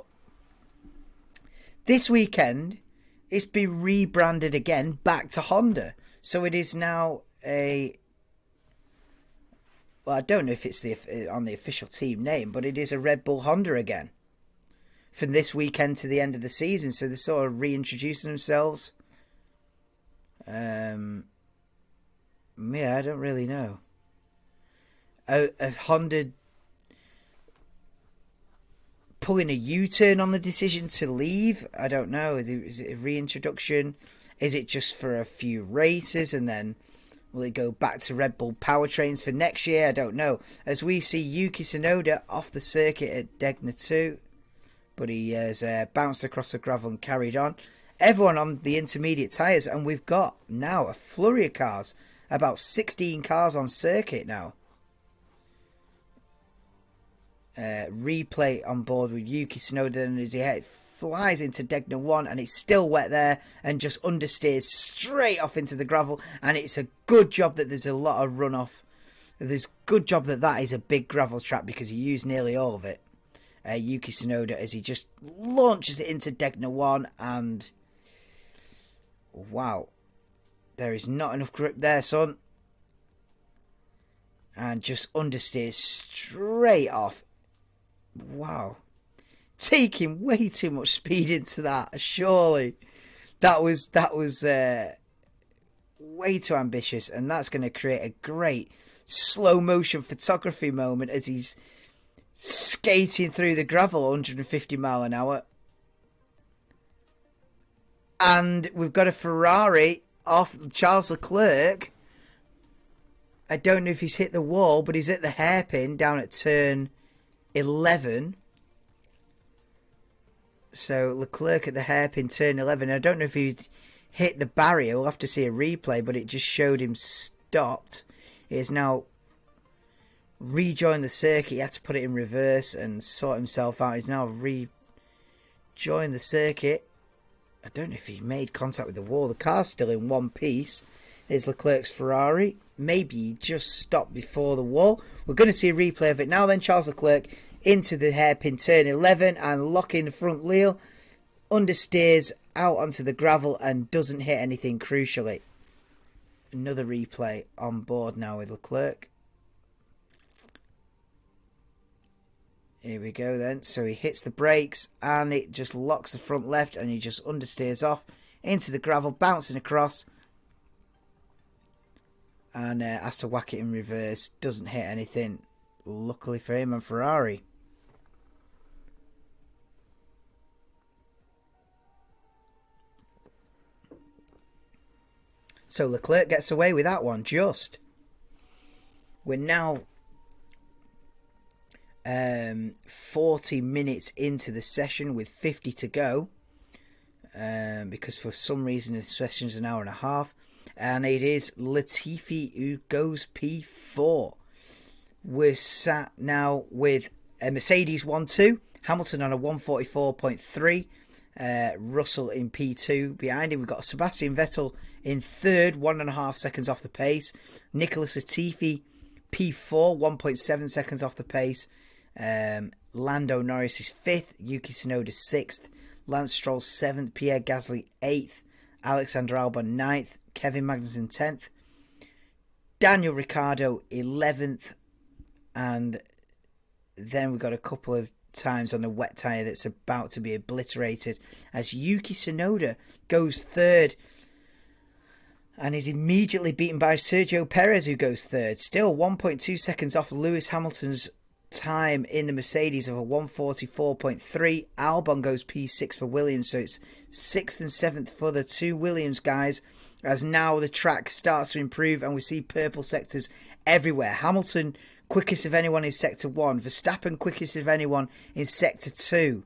this weekend it's been rebranded again back to Honda. So it is now a... Well, I don't know if it's on the official team name, but it is a Red Bull Honda again from this weekend to the end of the season. So they're sort of reintroducing themselves. Yeah, I don't really know. A Honda pulling a U-turn on the decision to leave? I don't know. Is it a reintroduction? Is it just for a few races and then will it go back to Red Bull powertrains for next year? I don't know. As we see Yuki Tsunoda off the circuit at Degna 2, but he has bounced across the gravel and carried on. Everyone on the intermediate tyres, and we've got now a flurry of cars. About 16 cars on circuit now. Replay on board with Yuki Tsunoda, and as he flies into Degna 1 and it's still wet there and just understeers straight off into the gravel, and it's a good job that there's a lot of runoff. There's good job that is a big gravel track because he used nearly all of it. Yuki Tsunoda, as he just launches it into Degna 1, and wow, there is not enough grip there, son, and just understeers straight off. Wow, taking way too much speed into that. Surely that was way too ambitious, and that's going to create a great slow motion photography moment as he's skating through the gravel 150 mile an hour. And we've got a Ferrari off Charles Leclerc. I don't know if he's hit the wall, but he's at the hairpin down at turn 11. So Leclerc at the hairpin, turn 11. I don't know if he's hit the barrier. We'll have to see a replay, but it just showed him stopped. He has now rejoined the circuit. He had to put it in reverse and sort himself out. He's now rejoined the circuit. I don't know if he made contact with the wall. The car's still in one piece. There's Leclerc's Ferrari. Maybe he just stopped before the wall. We're going to see a replay of it now then. Charles Leclerc into the hairpin turn 11 and locking the front wheel. Understeers out onto the gravel and doesn't hit anything crucially. Another replay on board now with Leclerc. Here we go then. So he hits the brakes and it just locks the front left and he just understeers off into the gravel, bouncing across. And has to whack it in reverse. Doesn't hit anything. Luckily for him and Ferrari. So Leclerc gets away with that one just. We're now 40 minutes into the session with 50 to go. Because for some reason the session's an hour and a half. And it is Latifi who goes P4. We're sat now with a Mercedes 1-2. Hamilton on a 144.3. Russell in P2. Behind him we've got Sebastian Vettel in third, 1.5 seconds off the pace. Nicholas Latifi P4, 1.7 seconds off the pace. Lando Norris is 5th, Yuki Tsunoda 6th, Lance Stroll 7th, Pierre Gasly 8th, Alexander Albon 9th, Kevin Magnussen 10th, Daniel Ricciardo 11th, and then we've got a couple of times on the wet tyre that's about to be obliterated as Yuki Tsunoda goes 3rd and is immediately beaten by Sergio Perez, who goes 3rd. Still 1.2 seconds off Lewis Hamilton's time in the Mercedes of a 144.3. Albon goes P6 for Williams, so it's 6th and 7th for the two Williams guys, as now the track starts to improve and we see purple sectors everywhere. Hamilton quickest of anyone in sector 1, Verstappen quickest of anyone in sector 2.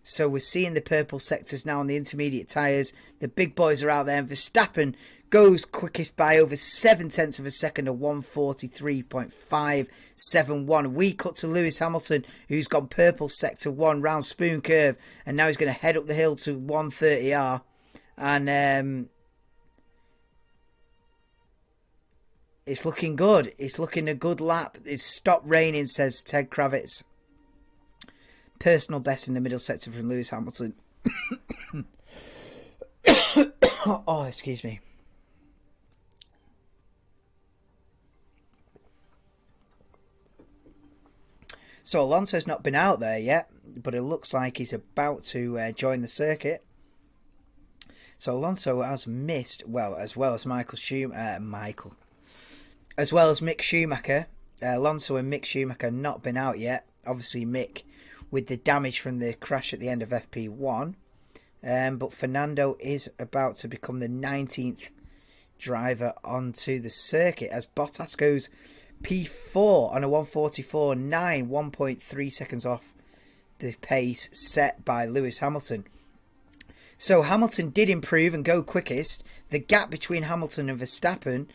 So we're seeing the purple sectors now on the intermediate tyres. The big boys are out there, and Verstappen goes quickest by over 7/10 of a second, a 143.571. We cut to Lewis Hamilton, who's gone purple sector 1 round Spoon Curve, and now he's going to head up the hill to 130R. And it's looking good. It's looking a good lap. It's stopped raining, says Ted Kravitz. Personal best in the middle sector from Lewis Hamilton. Oh, excuse me. So Alonso's not been out there yet, but it looks like he's about to join the circuit. So Alonso has missed, well as Mick Schumacher. Alonso and Mick Schumacher not been out yet. Obviously Mick with the damage from the crash at the end of FP1. But Fernando is about to become the 19th driver onto the circuit as Bottas goes P4 on a 144.9, 1.3 seconds off the pace set by Lewis Hamilton. So Hamilton did improve and go quickest. The gap between Hamilton and Verstappen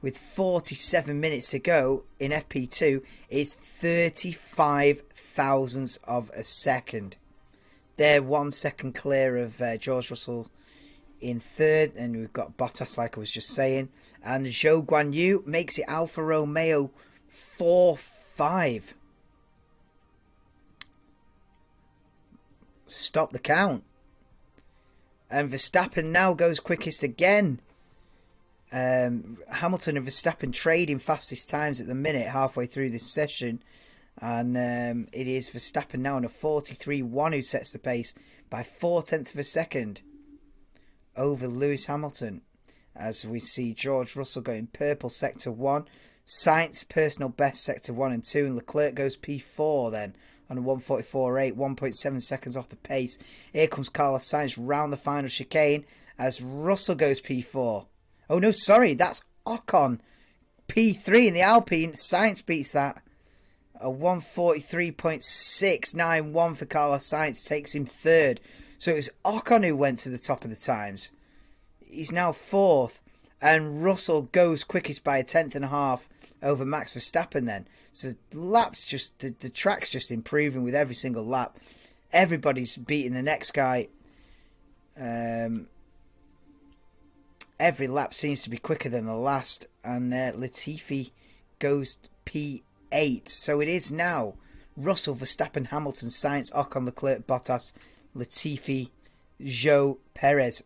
with 47 minutes to go in FP2 is 35 thousandths of a second. They're 1 second clear of George Russell in 3rd, and we've got Bottas, like I was just saying, and Zhou Guanyu makes it Alfa Romeo 4-5. Stop the count. And Verstappen now goes quickest again. Hamilton and Verstappen trading fastest times at the minute halfway through this session, and it is Verstappen now on a 43.1 who sets the pace by 4/10 of a second over Lewis Hamilton, as we see George Russell going purple sector 1, Sainz personal best sector 1 and 2, and Leclerc goes P4 then on a 144.8, 1.7 seconds off the pace. Here comes Carlos Sainz round the final chicane as Russell goes P4. Oh no, sorry, that's Ocon P3 in the Alpine. Sainz beats that. A 143.691 for Carlos Sainz takes him 3rd. So it was Ocon who went to the top of the times. He's now 4th. And Russell goes quickest by a 10.5 over Max Verstappen then. So the track's just improving with every single lap. Everybody's beating the next guy. Every lap seems to be quicker than the last. And Latifi goes P8. So it is now Russell, Verstappen, Hamilton, Sainz, Ocon, Leclerc, Bottas, Latifi, Zhou, Perez.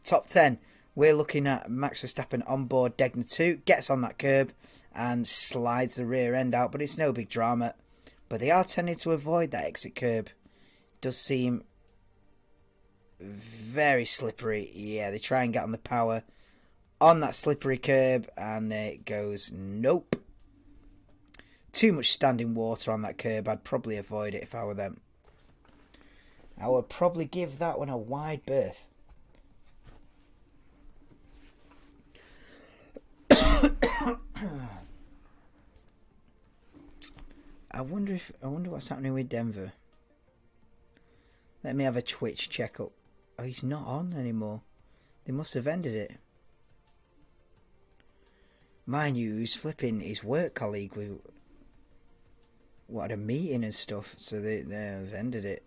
Top 10. We're looking at Max Verstappen on board Degner 2. Gets on that curb and slides the rear end out. But it's no big drama. But they are tending to avoid that exit curb. Does seem very slippery. Yeah, they try and get on the power on that slippery curb, and it goes nope. Too much standing water on that curb. I'd probably avoid it if I were them. I would probably give that one a wide berth. I wonder what's happening with Denver. Let me have a Twitch check up. Oh, he's not on anymore. They must have ended it. Mind you, he's flipping his work colleague with what, a meeting and stuff, so they've ended it.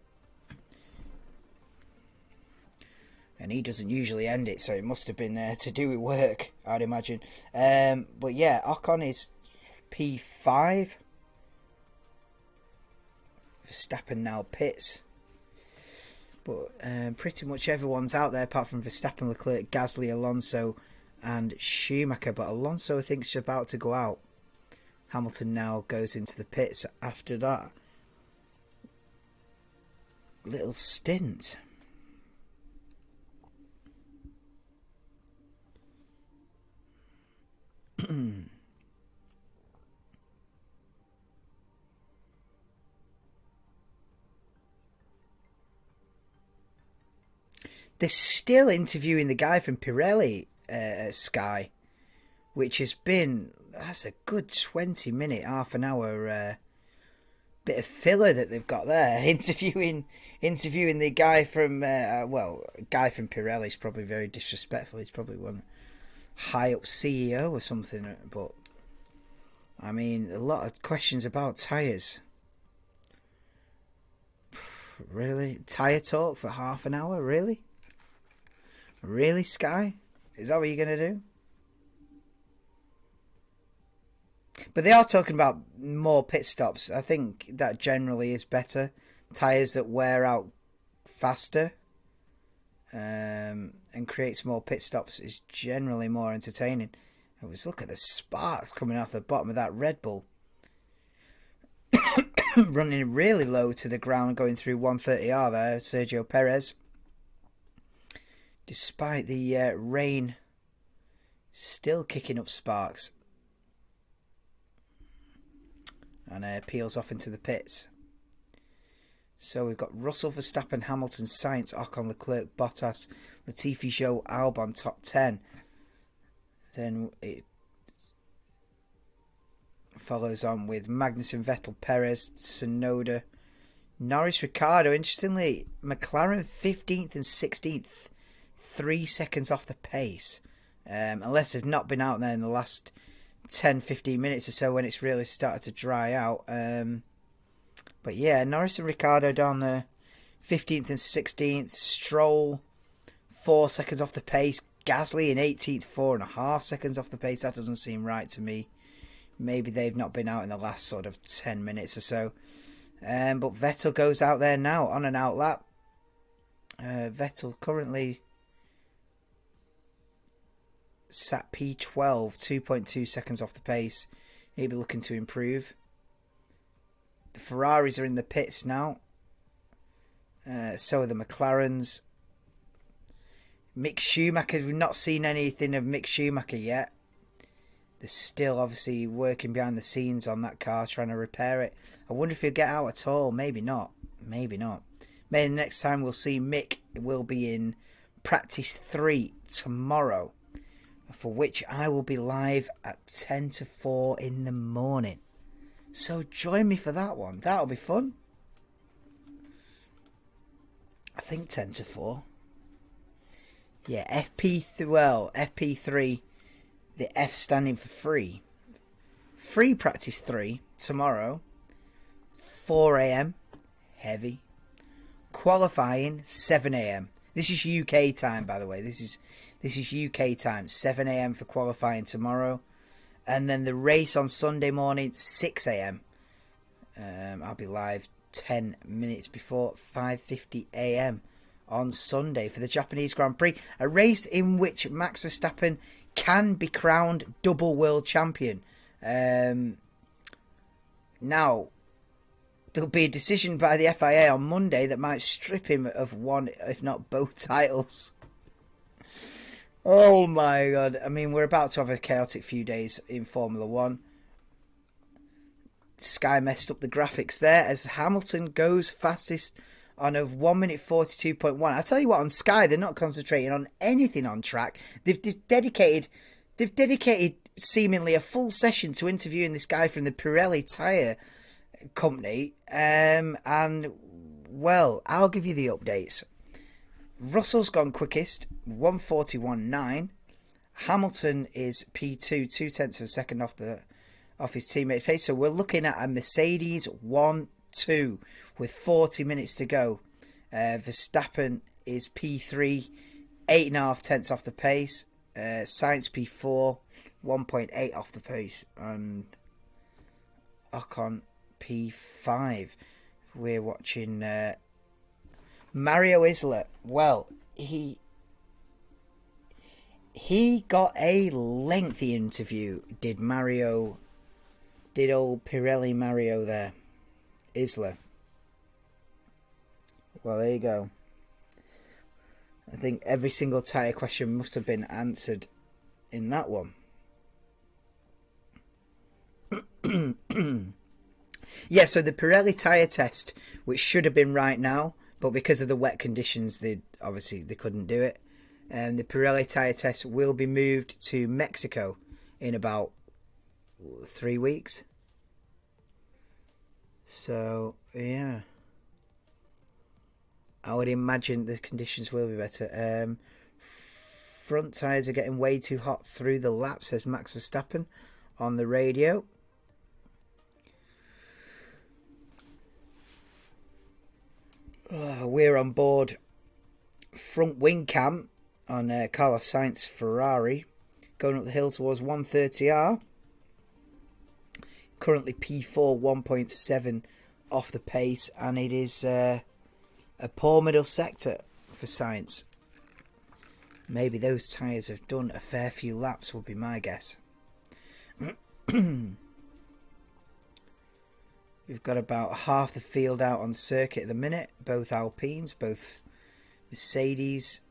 And he doesn't usually end it, so it must have been there to do with work, I'd imagine. But yeah, Ocon is P5. Verstappen now pits. But pretty much everyone's out there apart from Verstappen, Leclerc, Gasly, Alonso and Schumacher. But Alonso, I think, is about to go out. Hamilton now goes into the pits after that little stint. They're still interviewing the guy from Pirelli at Sky, which has been, that's a good 20 minute, half an hour bit of filler that they've got there. Interviewing the guy from, guy from Pirelli is probably very disrespectful. He's probably one high up CEO or something, but I mean, a lot of questions about tyres. Really? Tyre talk for half an hour? Really? Really, Sky? Is that what you're going to do? But they are talking about more pit stops. I think that generally is better. Tyres that wear out faster and creates more pit stops is generally more entertaining. I was look at the sparks coming off the bottom of that Red Bull. Running really low to the ground, going through 130R there, Sergio Perez. Despite the rain, still kicking up sparks. And peels off into the pits. So we've got Russell, Verstappen, Hamilton, Sainz, Ocon, Leclerc, Bottas, Latifi, Zhou, Albon, top 10. Then it follows on with Magnussen, Vettel, Perez, Tsunoda, Norris, Ricciardo. Interestingly, McLaren 15th and 16th, 3 seconds off the pace. Unless they've not been out there in the last 10-15 minutes or so when it's really started to dry out. But yeah, Norris and Ricciardo down there, 15th and 16th. Stroll 4 seconds off the pace. Gasly in 18th, 4.5 seconds off the pace. That doesn't seem right to me. Maybe they've not been out in the last sort of 10 minutes or so. But Vettel goes out there now on an outlap. Vettel currently sat P12, 2.2 seconds off the pace. He'll be looking to improve. The Ferraris are in the pits now. So are the McLarens. Mick Schumacher, we've not seen anything of Mick Schumacher yet. They're still obviously working behind the scenes on that car, trying to repair it. I wonder if he'll get out at all. Maybe not. Maybe not. Maybe the next time we'll see Mick will be in practice 3 tomorrow, for which I will be live at 10 to 4 in the morning. So join me for that one. That'll be fun. I think 10 to 4. Yeah, FP3, the F standing for free. Free practice 3 tomorrow, 4 a.m. heavy. Qualifying 7 a.m. This is UK time, by the way. This is UK time. 7 a.m. for qualifying tomorrow, and then the race on Sunday morning 6 a.m. I'll be live 10 minutes before 5:50 a.m. on Sunday for the Japanese Grand Prix, a race in which Max Verstappen can be crowned double world champion. Now, there'll be a decision by the FIA on Monday that might strip him of one, if not both, titles. Oh my God. I mean, we're about to have a chaotic few days in Formula 1. Sky messed up the graphics there as Hamilton goes fastest on a 1 minute 42.1. I tell you what, on Sky, they're not concentrating on anything on track. They've dedicated seemingly a full session to interviewing this guy from the Pirelli tyre company. And, well, I'll give you the updates. Russell's gone quickest, 1:41.9. Hamilton is P2, 0.2 of a second off his teammate pace. So we're looking at a Mercedes 1-2 with 40 minutes to go. Verstappen is P3, 8.5 tenths off the pace. Sainz P4, 1.8 off the pace. And Ocon P5. We're watching Mario Isla. Well, he got a lengthy interview. Did old Pirelli Mario there? Isla. Well, there you go. I think every single tyre question must have been answered in that one. Yeah, so the Pirelli tyre test, which should have been right now, but because of the wet conditions, they couldn't do it. And the Pirelli tyre test will be moved to Mexico in about 3 weeks. So, yeah. I would imagine the conditions will be better. Front tyres are getting way too hot through the lap, says Max Verstappen on the radio. We're on board front wing cam on Carlos Sainz Ferrari, going up the hill towards 130R. Currently P4 1.7 off the pace, and it is a poor middle sector for Sainz. Maybe those tyres have done a fair few laps, would be my guess. We've got about half the field out on circuit at the minute. Both Alpines, both Mercedes,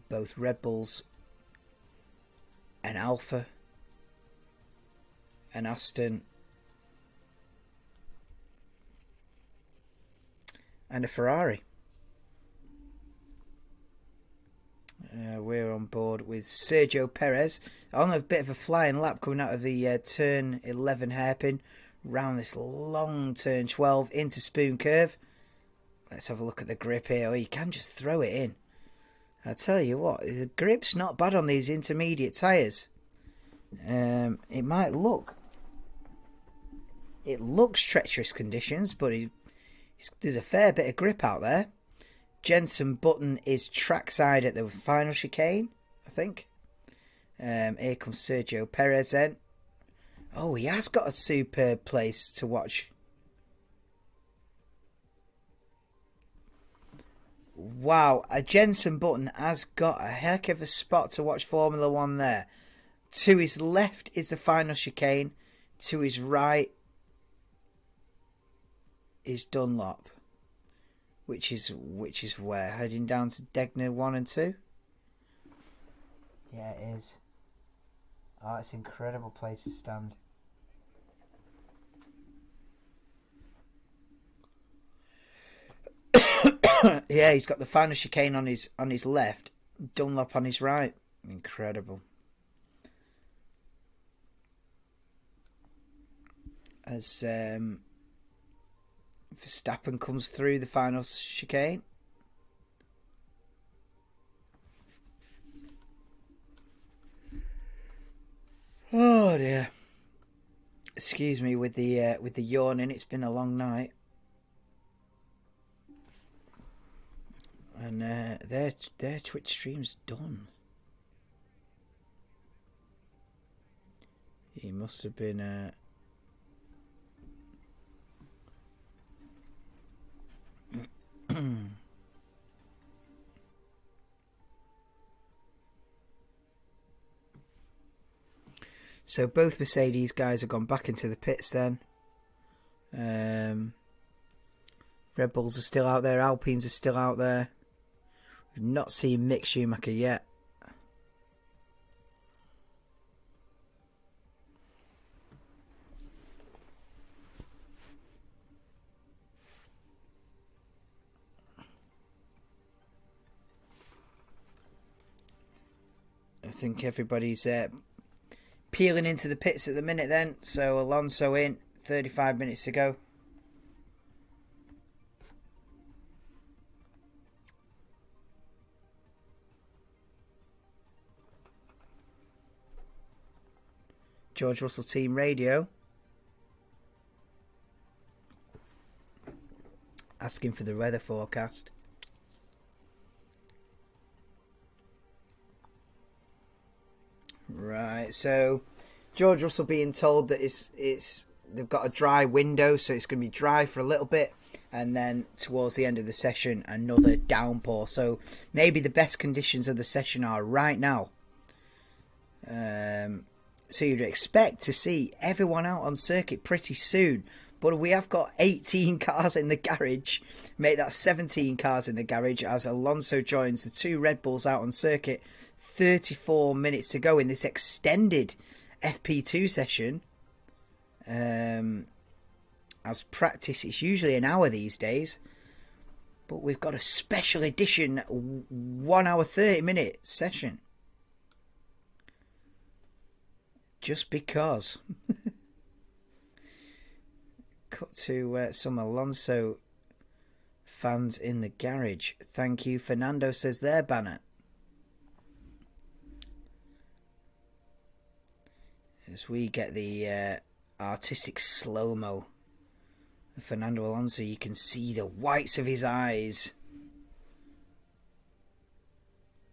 both Red Bulls, an Alfa, an Aston, and a Ferrari. We're on board with Sergio Perez on a bit of a flying lap coming out of the turn 11 hairpin, round this long turn 12 into Spoon Curve. Let's have a look at the grip here. Oh, you can just throw it in. I tell you what, the grip's not bad on these intermediate tyres. It might look... It looks treacherous conditions, but there's a fair bit of grip out there. Jenson Button is trackside at the final chicane, I think. Here comes Sergio Perez then. Oh, he has got a superb place to watch. Wow, a Jenson Button has got a heck of a spot to watch Formula One there. To his left is the final chicane. To his right is Dunlop. Which is where? Heading down to Degner 1 and 2? Yeah, it is. Oh, it's an incredible place to stand. Yeah, he's got the final chicane on his left, Dunlop on his right. Incredible. As Verstappen comes through the final chicane. Oh dear. Excuse me with the yawning. It's been a long night. And their Twitch stream's done. He must have been So both Mercedes guys have gone back into the pits then. Red Bulls are still out there. Alpines are still out there. We've not seen Mick Schumacher yet. I think everybody's peeling into the pits at the minute then. So Alonso in, 35 minutes to go. George Russell Team Radio asking for the weather forecast. Right, so George Russell being told that they've got a dry window, so it's going to be dry for a little bit, and then towards the end of the session, another downpour. So maybe the best conditions of the session are right now. So you'd expect to see everyone out on circuit pretty soon. But we have got 18 cars in the garage. Make that 17 cars in the garage as Alonso joins the two Red Bulls out on circuit. 34 minutes to go in this extended FP2 session. As practice, it's usually an hour these days. But we've got a special edition 1 hour 30 minute session. Just because. Cut to some Alonso fans in the garage. Thank you, Fernando, says their banner. As we get the artistic slow-mo of Fernando Alonso, you can see the whites of his eyes.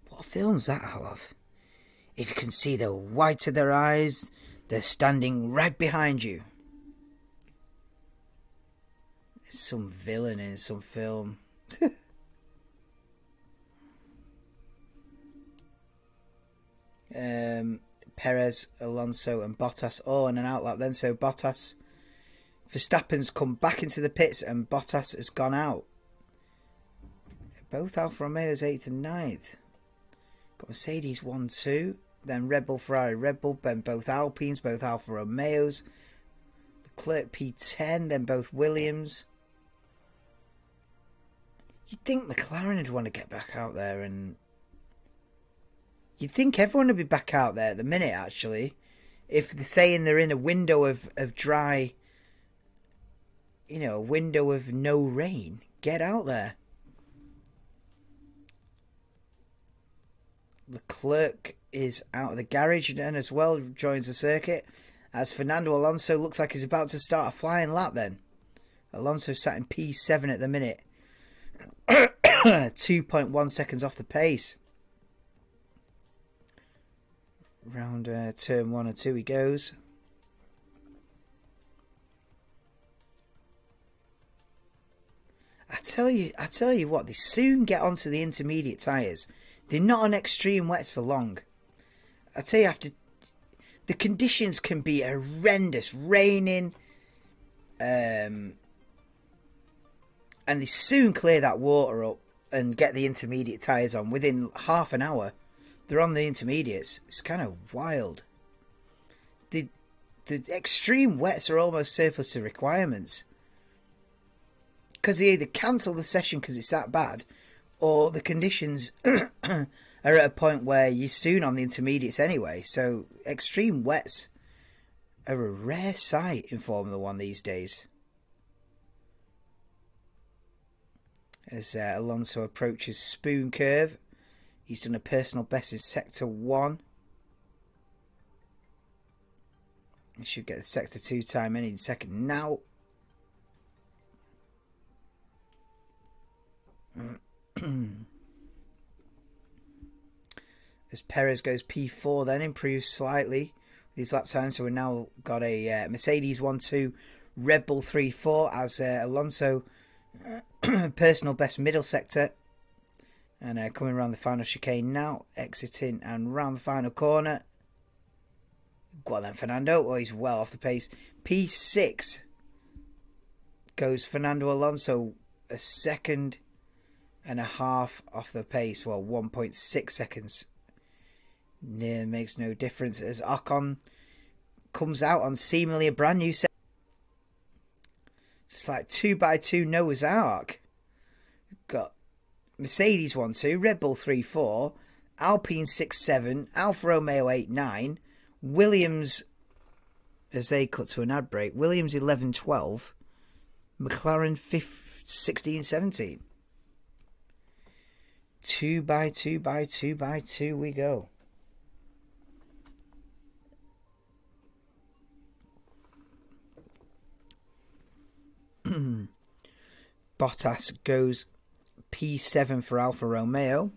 What film's that out of? If you can see the whites of their eyes, they're standing right behind you. There's some villain in some film. Perez, Alonso and Bottas. Oh, and an outlap then. So Bottas, Verstappen's come back into the pits and Bottas has gone out. Both Alfa Romeo's 8th and 9th. Got Mercedes 1-2. Then Red Bull, Ferrari, Red Bull. Then both Alpines, both Alfa Romeos. Leclerc P10. Then both Williams. You'd think McLaren would want to get back out there, and you'd think everyone would be back out there at the minute, actually. If they're saying they're in a window of dry, you know, a window of no rain, get out there. Leclerc is out of the garage then as well, joins the circuit. As Fernando Alonso looks like he's about to start a flying lap then. Alonso sat in P7 at the minute. 2.1 seconds off the pace. Round turn 1 and 2 he goes. I tell you what, they soon get onto the intermediate tyres. They're not on extreme wets for long. I tell you, after the conditions can be horrendous, raining, and they soon clear that water up and get the intermediate tyres on within half an hour. They're on the intermediates. It's kind of wild. The extreme wets are almost surplus to requirements. Because they either cancel the session because it's that bad, or the conditions are at a point where you're soon on the intermediates anyway. So extreme wets are a rare sight in Formula 1 these days. As Alonso approaches Spoon Curve. He's done a personal best in Sector 1. He should get the Sector 2 time any second now. As Perez goes P4 then, improves slightly with his lap time. So we've now got a Mercedes 1-2, Red Bull 3-4 as Alonso personal best middle sector. And coming around the final chicane now, exiting and round the final corner. Go on then, Fernando. Oh, he's well off the pace. P6 goes Fernando Alonso, a second and a half off the pace. Well, 1.6 seconds. Near makes no difference as Ocon comes out on seemingly a brand new set. It's like 2x2 Noah's Ark. Got Mercedes 1-2, Red Bull 3-4, Alpine 6-7, Alfa Romeo 8-9, Williams, as they cut to an ad break, Williams 11-12, McLaren 16-17. 2x2 we go. Bottas goes P7 for Alfa Romeo.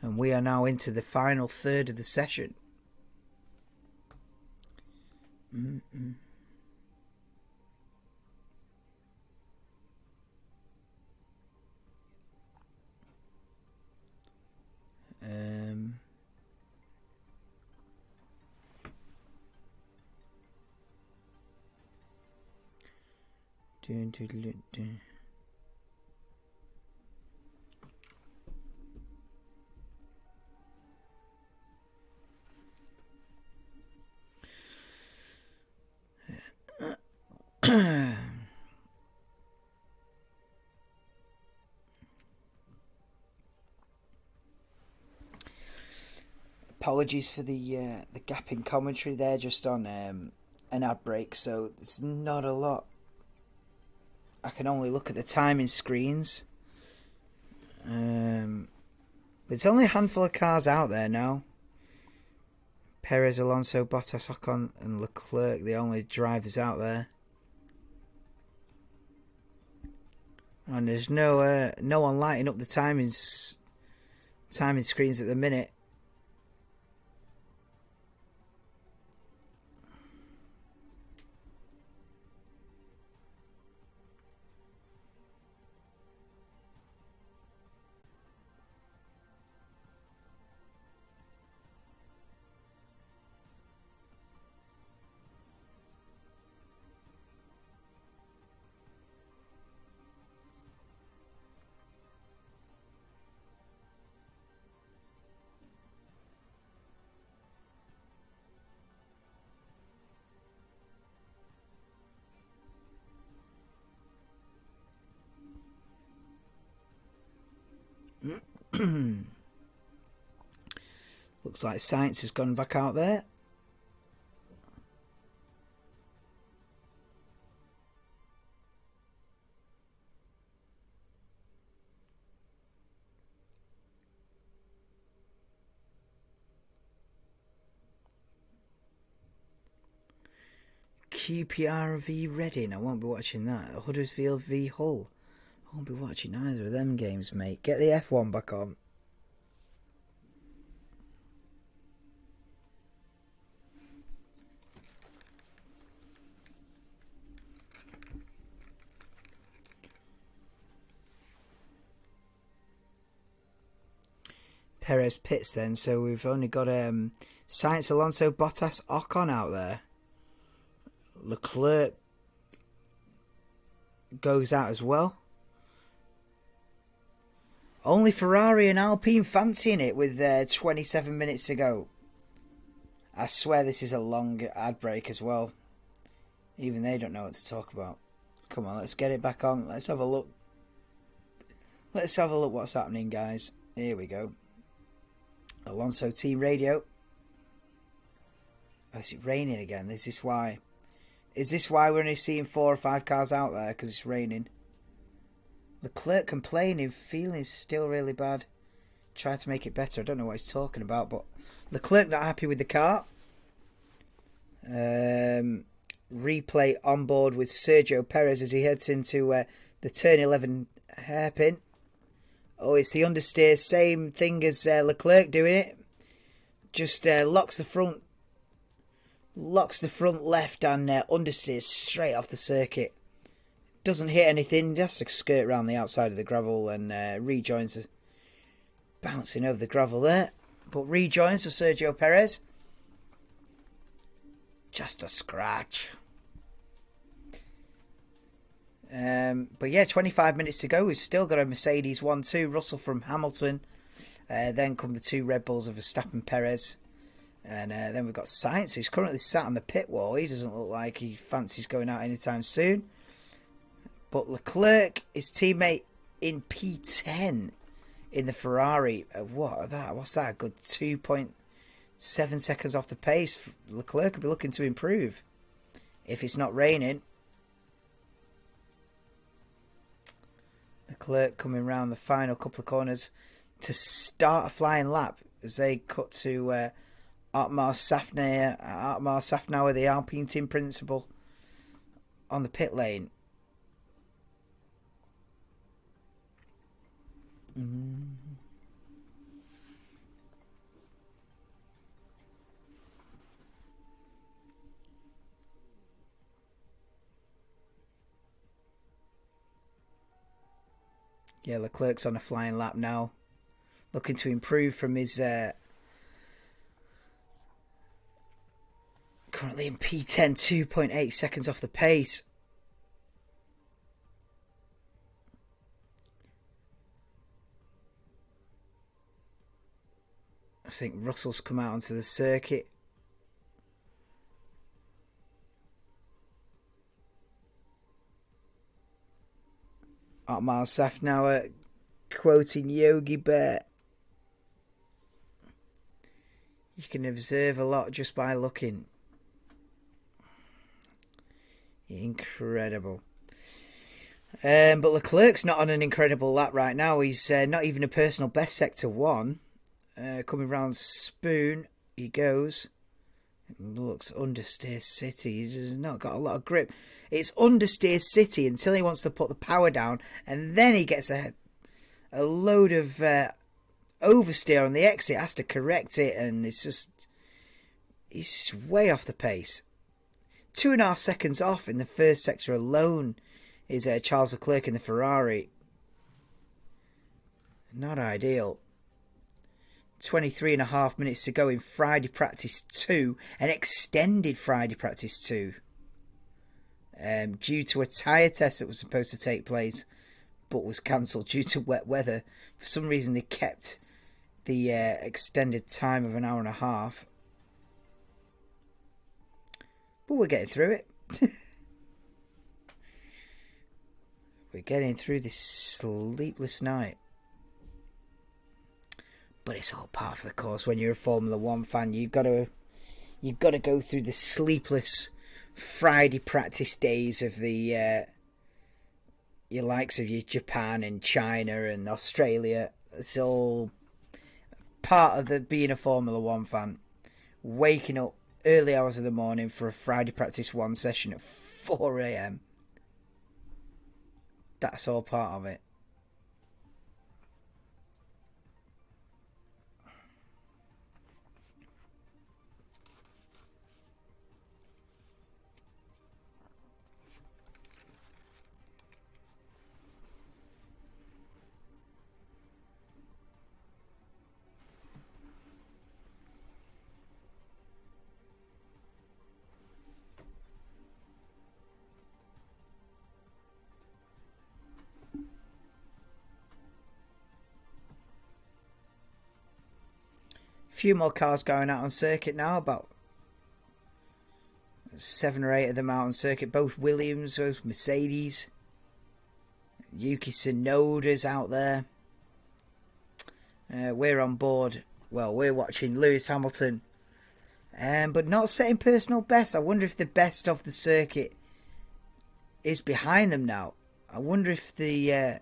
And we are now into the final third of the session. Mm-mm. Um, dun, dun, dun, dun. Apologies for the gap in commentary there, just on an ad break, so it's not a lot. I can only look at the timing screens. There's only a handful of cars out there now. Perez, Alonso, Bottas, Ocon, and Leclerc, the only drivers out there. And there's no one lighting up the timing screens at the minute. Looks like Science has gone back out there. QPR v Reading, I won't be watching that. Huddersfield v Hull, I won't be watching either of them games, mate. Get the F1 back on. Perez pits then, so we've only got Sainz, Alonso, Bottas, Ocon out there. Leclerc goes out as well. Only Ferrari and Alpine fancying it with 27 minutes to go. I swear this is a long ad break as well. Even they don't know what to talk about. Come on, let's get it back on. Let's have a look. Let's have a look what's happening, guys. Here we go. Alonso team radio. Oh, is it raining again? Is this why? Is this why we're only seeing 4 or 5 cars out there? Because it's raining. Leclerc complaining, feeling still really bad. Trying to make it better. I don't know what he's talking about, but Leclerc not happy with the car. Replay on board with Sergio Perez as he heads into the turn 11 hairpin. Oh, it's the understeer, same thing as Leclerc doing it. Just locks the front left and understeers straight off the circuit. Doesn't hit anything, just to skirt around the outside of the gravel and rejoins, bouncing over the gravel there. But rejoins for Sergio Perez. Just a scratch. But yeah, 25 minutes to go. We've still got a Mercedes 1-2. Russell from Hamilton. Then come the 2 Red Bulls of Verstappen, Perez. And then we've got Sainz, who's currently sat on the pit wall. He doesn't look like he fancies going out anytime soon. But Leclerc, his teammate in P10 in the Ferrari. What's that? A good 2.7 seconds off the pace. Leclerc could be looking to improve if it's not raining. Leclerc coming round the final couple of corners to start a flying lap as they cut to Otmar Safnauer, the Alpine team principal, on the pit lane. Yeah, Leclerc's on a flying lap now. Looking to improve from his... currently in P10, 2.8 seconds off the pace. I think Russell's come out onto the circuit. Otmar Safnauer quoting Yogi Bear. You can observe a lot just by looking. Incredible. But Leclerc's not on an incredible lap right now. He's not even a personal best sector 1. Coming round Spoon, he goes. Looks understeer city. He's not got a lot of grip. It's understeer city until he wants to put the power down, and then he gets a load of oversteer on the exit. Has to correct it, and he's way off the pace. 2.5 seconds off in the first sector alone is Charles Leclerc in the Ferrari. Not ideal. 23.5 minutes to go in Friday practice 2, an extended Friday practice 2, due to a tyre test that was supposed to take place but was cancelled due to wet weather. For some reason they kept the extended time of an hour and a half, but we're getting through it. We're getting through this sleepless night. But it's all part of the course. When you're a Formula One fan, you've got to go through the sleepless Friday practice days of the your likes of your Japan and China and Australia. It's all part of the being a Formula One fan. Waking up early hours of the morning for a Friday practice 1 session at 4 a.m. That's all part of it. Few more cars going out on circuit now, about 7 or 8 of them out on circuit, both Williams, both Mercedes. Yuki Tsunoda's out there. We're on board. Well, we're watching Lewis Hamilton, but not setting personal best. I wonder if the best of the circuit is behind them now. I wonder if the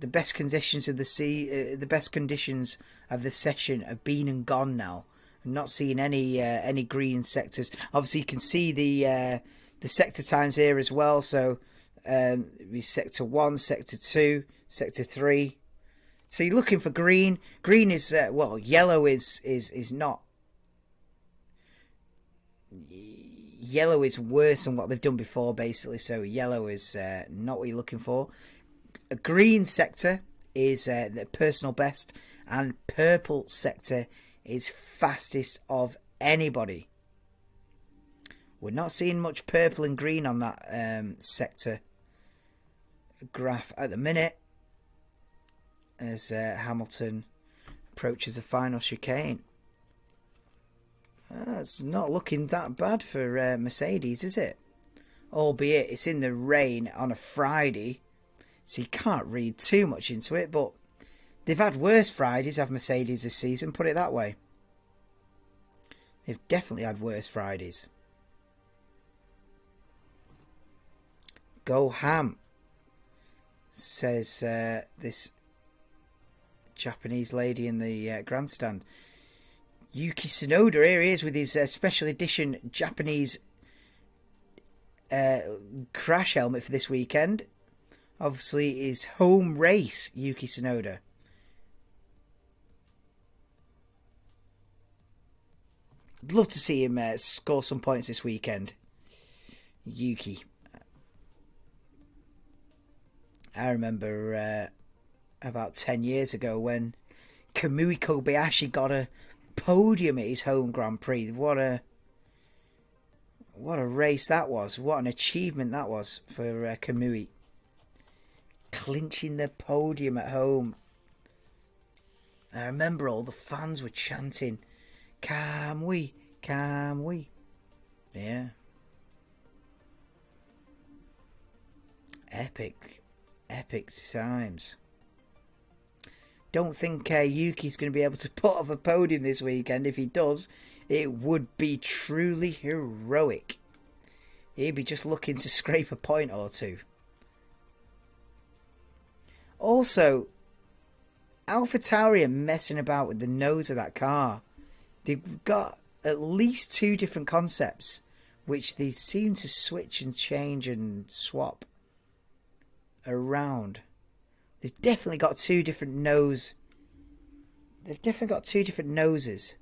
best conditions of the best conditions of the session have been and gone now. I'm not seeing any green sectors. Obviously, you can see the sector times here as well. So, sector 1, sector 2, sector 3. So you're looking for green. Green is yellow is not. Yellow is worse than what they've done before, basically. So yellow is not what you're looking for. A green sector is the personal best, and purple sector is fastest of anybody. We're not seeing much purple and green on that sector graph at the minute as Hamilton approaches the final chicane. It's not looking that bad for Mercedes, is it? Albeit it's in the rain on a Friday, so you can't read too much into it, but they've had worse Fridays, have Mercedes, this season, put it that way. They've definitely had worse Fridays. Go ham, says this Japanese lady in the grandstand. Yuki Tsunoda, here he is with his special edition Japanese crash helmet for this weekend. Obviously, his home race, Yuki Tsunoda. I'd love to see him score some points this weekend. Yuki. I remember about 10 years ago when Kamui Kobayashi got a podium at his home Grand Prix. What a race that was. What an achievement that was for Kamui. Clinching the podium at home. I remember all the fans were chanting, Kamui, Kamui. Yeah. Epic times. Don't think Yuki's going to be able to put off a podium this weekend. If he does, it would be truly heroic. He'd be just looking to scrape a point or two. Also, AlphaTauri are messing about with the nose of that car. They've got at least 2 different concepts, which they seem to switch and change and swap around. They've definitely got 2 different noses. They've definitely got 2 different noses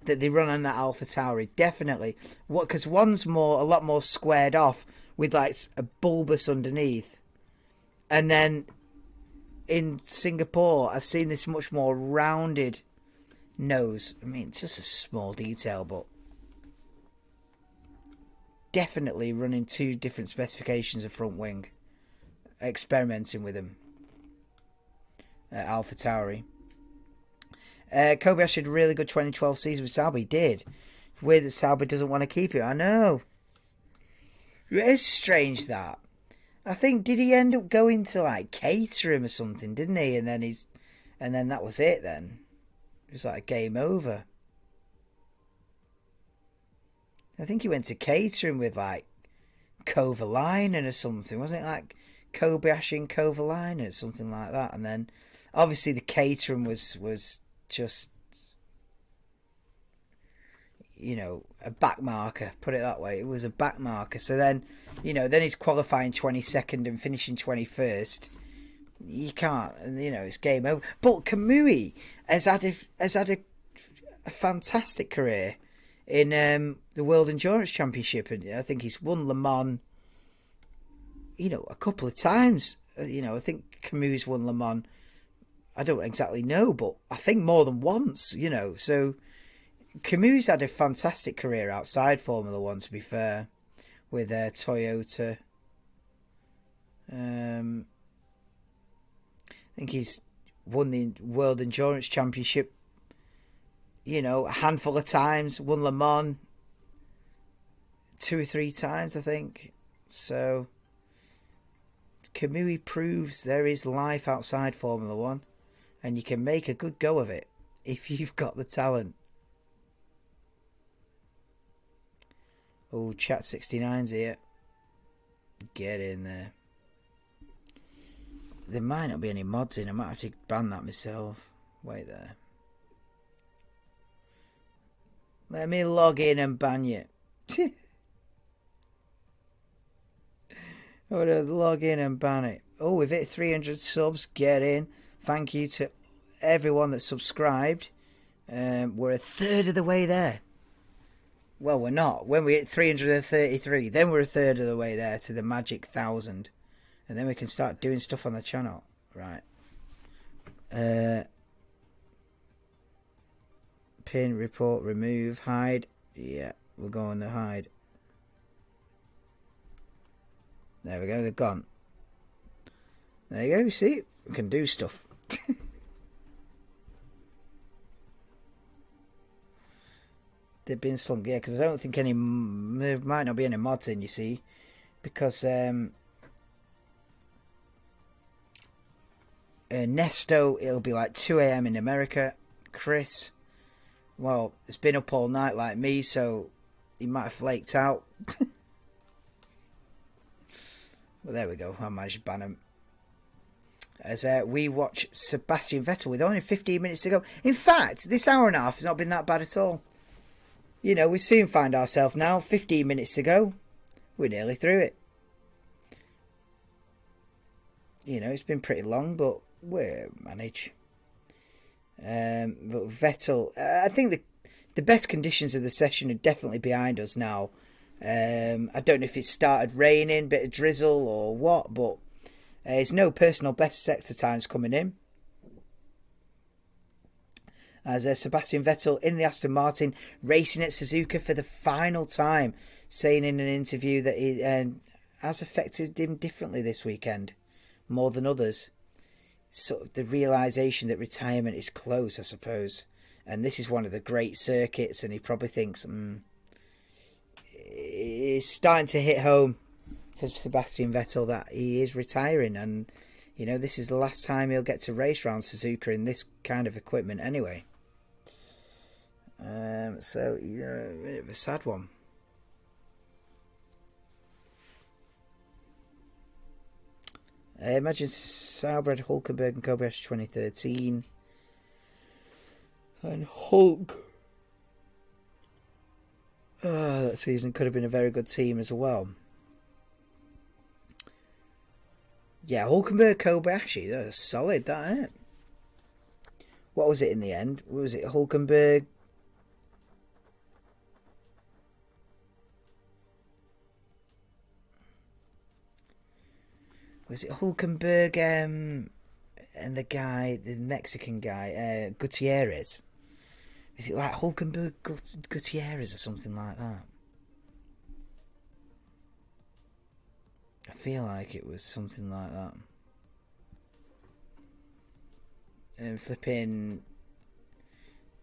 that they run on that AlphaTauri. Definitely. Because one's a lot more squared off with like a bulbous underneath, and then in Singapore, I've seen this much more rounded nose. I mean, it's just a small detail, but definitely running 2 different specifications of front wing. Experimenting with them. AlphaTauri. Kobayashi had a really good 2012 season with Sauber. He did. It's weird that Sauber doesn't want to keep it. I know. It is strange that. I think, did he end up going to like Caterham or something, didn't he? And then that was it then. It was like game over. I think he went to Caterham with like Kovalainen or something. Wasn't it like Kobayashi and Kovalainen or something like that? And then obviously the Caterham was just, you know, a back marker, put it that way. It was a back marker. So then, you know, then he's qualifying 22nd and finishing 21st. You can't, you know, it's game over. But Kamui has had a fantastic career in the World Endurance Championship, and I think he's won Le Mans, you know, a couple of times. You know, I think Camus won Le Mans, I don't exactly know, but I think more than once, you know. So Camus had a fantastic career outside Formula One, to be fair, with Toyota. I think he's won the World Endurance Championship, you know, a handful of times. Won Le Mans 2 or 3 times, I think. So Kamui proves there is life outside Formula One, and you can make a good go of it if you've got the talent. Oh, Chat 69's here. Get in there. There might not be any mods in. I might have to ban that myself. Wait there. Let me log in and ban you. I'm going to log in and ban it. Oh, we've hit 300 subs. Get in. Thank you to everyone that subscribed. We're a third of the way there. Well, we're not. When we hit 333, then we're a third of the way there to the magic 1,000. And then we can start doing stuff on the channel. Right. Pin, report, remove, hide. Yeah, we're going to hide. There we go, they've gone. There you go, see? We can do stuff. They've been slunk, yeah, because I don't think there might not be any mods in, you see. Because Nesto, it'll be like 2 a.m. in America. Chris, well, it's been up all night like me, so he might have flaked out. Well, there we go. I managed to ban him. As we watch Sebastian Vettel with only 15 minutes to go. In fact, this hour and a half has not been that bad at all. You know, we soon find ourselves now, 15 minutes to go. We're nearly through it. You know, it's been pretty long, but we'll manage. But Vettel, I think the best conditions of the session are definitely behind us now. I don't know if it started raining, bit of drizzle or what, but There's no personal best sector times coming in. As Sebastian Vettel in the Aston Martin racing at Suzuka for the final time, saying in an interview that it has affected him differently this weekend, more than others. Sort of the realisation that retirement is close, I suppose. And this is one of the great circuits, and he probably thinks, it's starting to hit home for Sebastian Vettel that he is retiring, and you know, this is the last time he'll get to race around Suzuka in this kind of equipment anyway. So, yeah, a bit of a sad one. Imagine Sauber, Hulkenberg and Kobayashi 2013. And Hulk. That season could have been a very good team as well. Yeah, Hulkenberg, Kobayashi, that's solid, that, isn't it? What was it in the end? Was it Hulkenberg? Was it Hulkenberg and the guy, the Mexican guy, Gutierrez? Is it like Hulkenberg Gutierrez or something like that? I feel like it was something like that. And flipping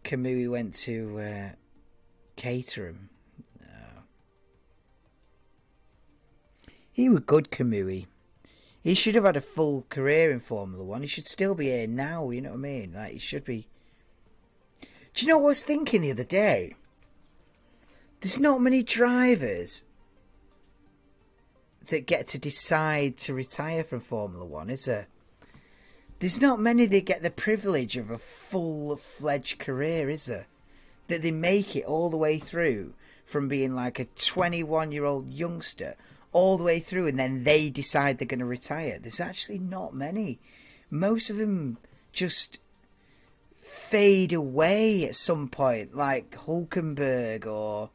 Kamui went to Caterham. No. He was good, Kamui. He should have had a full career in Formula 1. He should still be here now, you know what I mean? Like, he should be... Do you know what I was thinking the other day? There's not many drivers that get to decide to retire from Formula 1, is there? There's not many that get the privilege of a full-fledged career, is there? That they make it all the way through from being like a 21-year-old youngster all the way through, and then they decide they're going to retire. There's actually not many. Most of them just fade away at some point, like Hulkenberg, or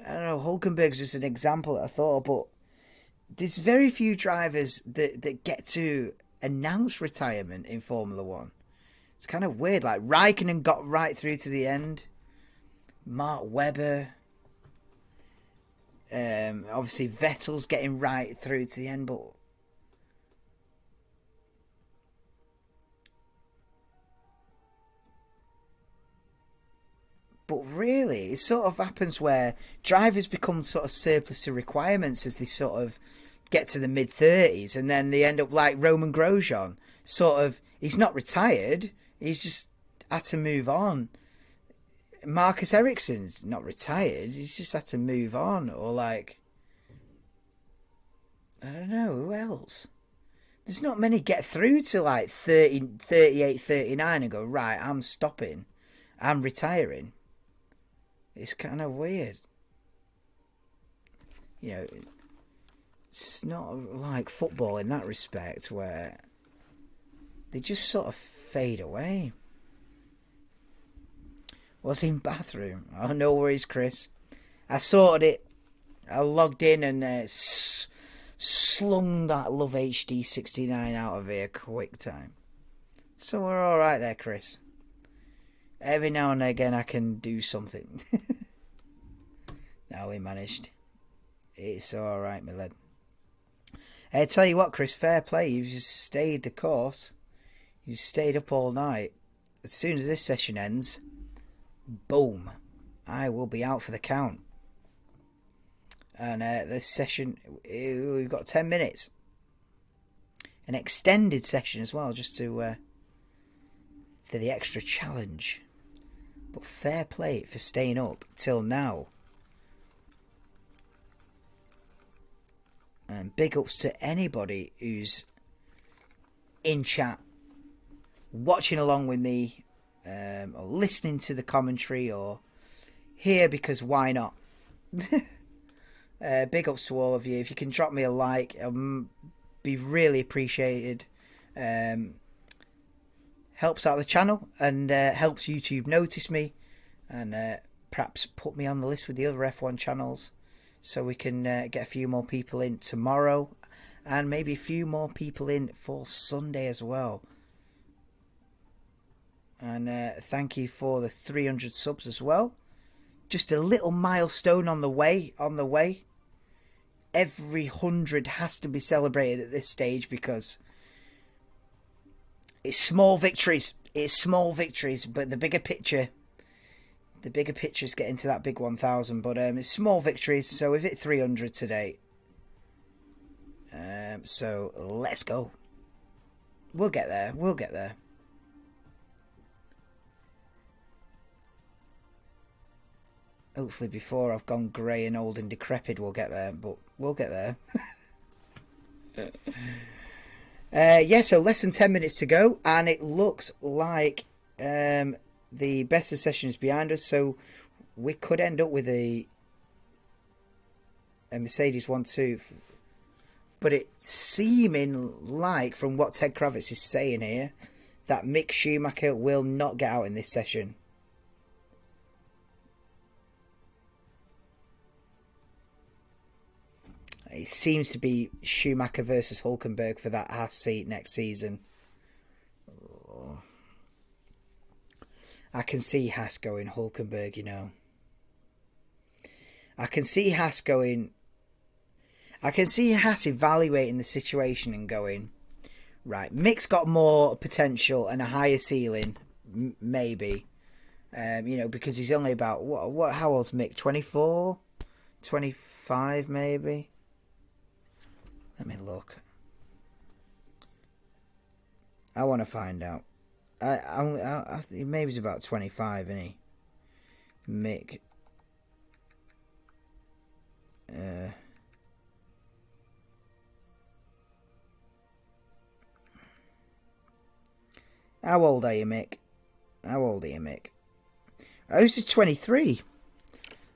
I don't know, Hulkenberg's just an example that I thought of, but there's very few drivers that get to announce retirement in Formula 1. It's kind of weird. Like, Raikkonen got right through to the end. Mark Webber. Obviously Vettel's getting right through to the end, but really, it sort of happens where drivers become sort of surplus to requirements as they sort of get to the mid-30s, and then they end up like Roman Grosjean. Sort of, he's not retired, he's just had to move on. Marcus Ericsson's not retired, he's just had to move on. Or like, I don't know, who else? There's not many get through to like 30, 38, 39 and go, right, I'm stopping, I'm retiring. It's kind of weird. You know, it's not like football in that respect where they just sort of fade away. Was in bathroom. Oh, no worries, Chris. I sorted it. I logged in and slung that Love HD 69 out of here quick time. So we're all right there, Chris. Every now and again I can do something. Now we managed. It's all right, my lad. I tell you what, Chris, fair play. You've just stayed the course. You stayed up all night. As soon as this session ends, boom, I will be out for the count. And this session, we've got 10 minutes. An extended session as well, just to for the extra challenge. But fair play for staying up till now. And big ups to anybody who's in chat, watching along with me, or listening to the commentary, or here because why not? Big ups to all of you. If you can drop me a like, be really appreciated. Helps out the channel and helps YouTube notice me, and perhaps put me on the list with the other F1 channels. so we can get a few more people in tomorrow, and maybe a few more people in for Sunday as well. And thank you for the 300 subs as well. Just a little milestone on the way. Every 100 has to be celebrated at this stage, because it's small victories. It's small victories, but the bigger picture is getting to that big 1,000. But it's small victories, so we've hit 300 today. So let's go. We'll get there. We'll get there. Hopefully before I've gone grey and old and decrepit we'll get there, but we'll get there. Yeah, so less than 10 minutes to go, and it looks like the best of session is behind us, so we could end up with a Mercedes 1-2. But it's seeming like, from what Ted Kravitz is saying here, that Mick Schumacher will not get out in this session. It seems to be Schumacher versus Hülkenberg for that Haas seat next season. Oh. I can see Haas going Hülkenberg, you know. I can see Haas evaluating the situation and going, right, Mick's got more potential and a higher ceiling, maybe. You know, because he's only about, how old's Mick? 24? 25 maybe? Let me look. I want to find out. I think maybe he's about 25, isn't he? Mick. How old are you, Mick? How old are you, Mick? Oh, he's 23.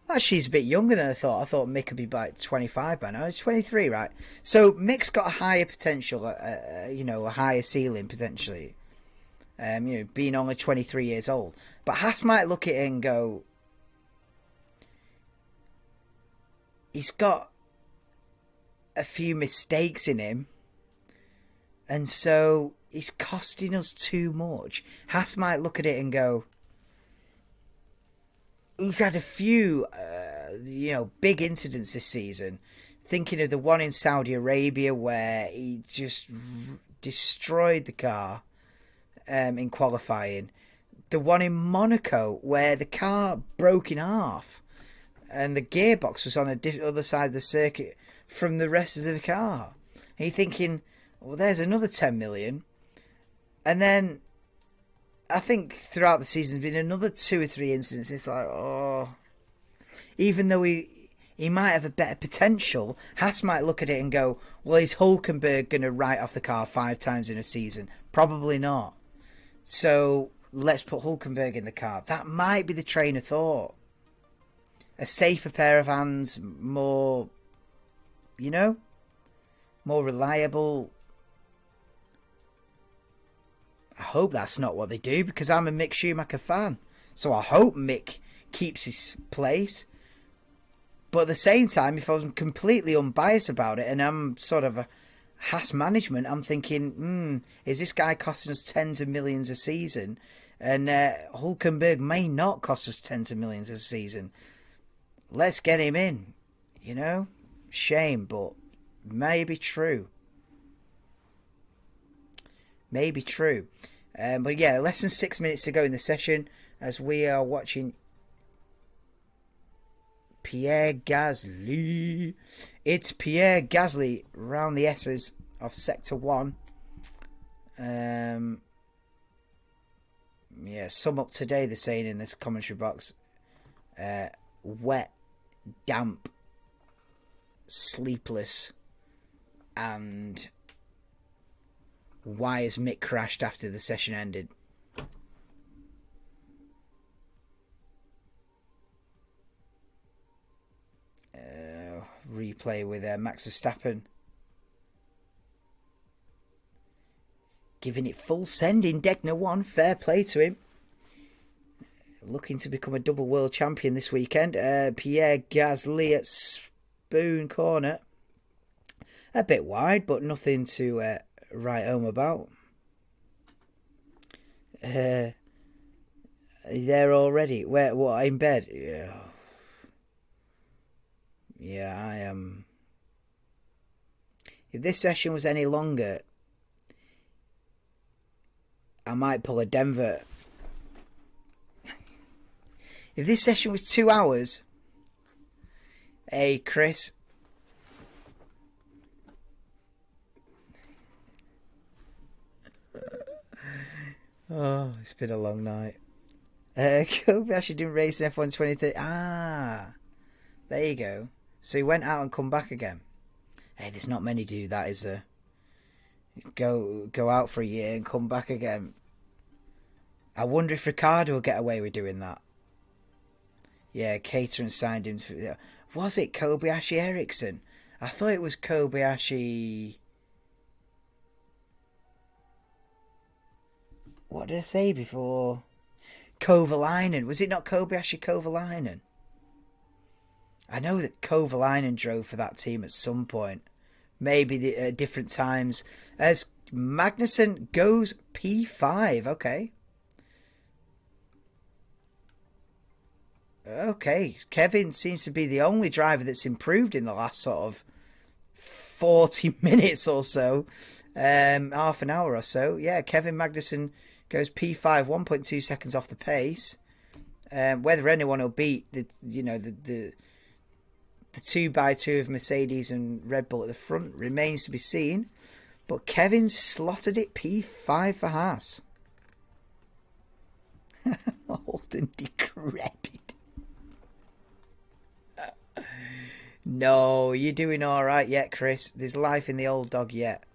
Actually, he's a bit younger than I thought. I thought Mick would be about 25 by now. He's 23, right? So Mick's got a higher potential, you know, a higher ceiling potentially. You know, being only 23 years old. But Haas might look at it and go, he's got a few mistakes in him, and so he's costing us too much. Haas might look at it and go, he's had a few, you know, big incidents this season. Thinking of the one in Saudi Arabia where he just destroyed the car in qualifying. The one in Monaco where the car broke in half and the gearbox was on a other side of the circuit from the rest of the car. And you're thinking, well, there's another 10 million. And then I think throughout the season there's been another 2 or 3 incidents. It's like, oh, even though he might have a better potential, Haas might look at it and go, well, is Hülkenberg going to write off the car 5 times in a season? Probably not. So let's put Hülkenberg in the car. That might be the train of thought. A safer pair of hands, more, you know, more reliable. I hope that's not what they do, because I'm a Mick Schumacher fan. So I hope Mick keeps his place. But at the same time, if I was completely unbiased about it and I'm sort of a Haas management, I'm thinking, is this guy costing us tens of millions a season? And Hülkenberg may not cost us tens of millions a season. Let's get him in, you know? Shame, but maybe true. Maybe true. But yeah, less than 6 minutes to go in the session as we are watching Pierre Gasly. It's Pierre Gasly round the S's of Sector 1. Yeah, sum up today, they're saying in this commentary box. Wet, damp, sleepless, and why has Mick crashed after the session ended? Replay with Max Verstappen. Giving it full send in Degner 1. Fair play to him. Looking to become a double world champion this weekend. Pierre Gasly at Spoon corner. A bit wide, but nothing to write home about. There already? Where? What? In bed? Yeah. Yeah, I am. If this session was any longer, I might pull a Denver. If this session was 2 hours, hey Chris. Oh, it's been a long night. Kobayashi didn't race in F1 2030. Ah, there you go. So he went out and come back again. Hey, there's not many do that, is there? Go out for a year and come back again. I wonder if Ricardo will get away with doing that. Yeah, Caterham signed him. Was it Kobayashi Ericsson? I thought it was Kobayashi. What did I say before? Kovalainen. Was it not Kobayashi Kovalainen? I know that Kovalainen drove for that team at some point. Maybe at different times. As Magnussen goes P5. Okay. Okay. Kevin seems to be the only driver that's improved in the last sort of 40 minutes or so. Half an hour or so. Yeah, Kevin Magnussen goes P5, 1.2 seconds off the pace. Whether anyone will beat the 2x2 of Mercedes and Red Bull at the front remains to be seen. But Kevin slotted it P5 for Haas. Old and decrepit. No, you're doing all right yet, Chris. There's life in the old dog yet.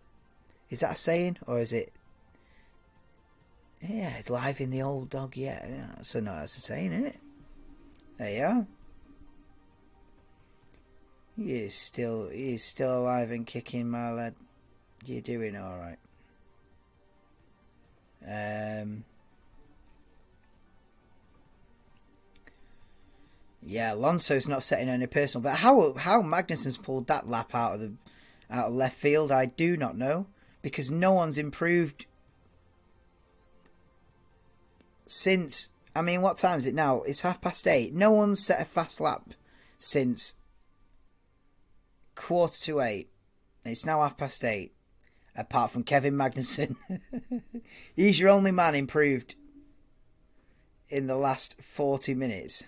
Is that a saying, or is it? Yeah, it's life in the old dog yet. Yeah, so no, that's a saying, isn't it? There you are. You're still alive and kicking, my lad. You're doing all right. Yeah, Alonso's not setting any personal, but how Magnussen's pulled that lap out of left field, I do not know, because no one's improved since. I mean, what time is it now? It's 8:30. No one's set a fast lap since 7:45. It's now 8:30. Apart from Kevin Magnussen. He's your only man improved in the last 40 minutes.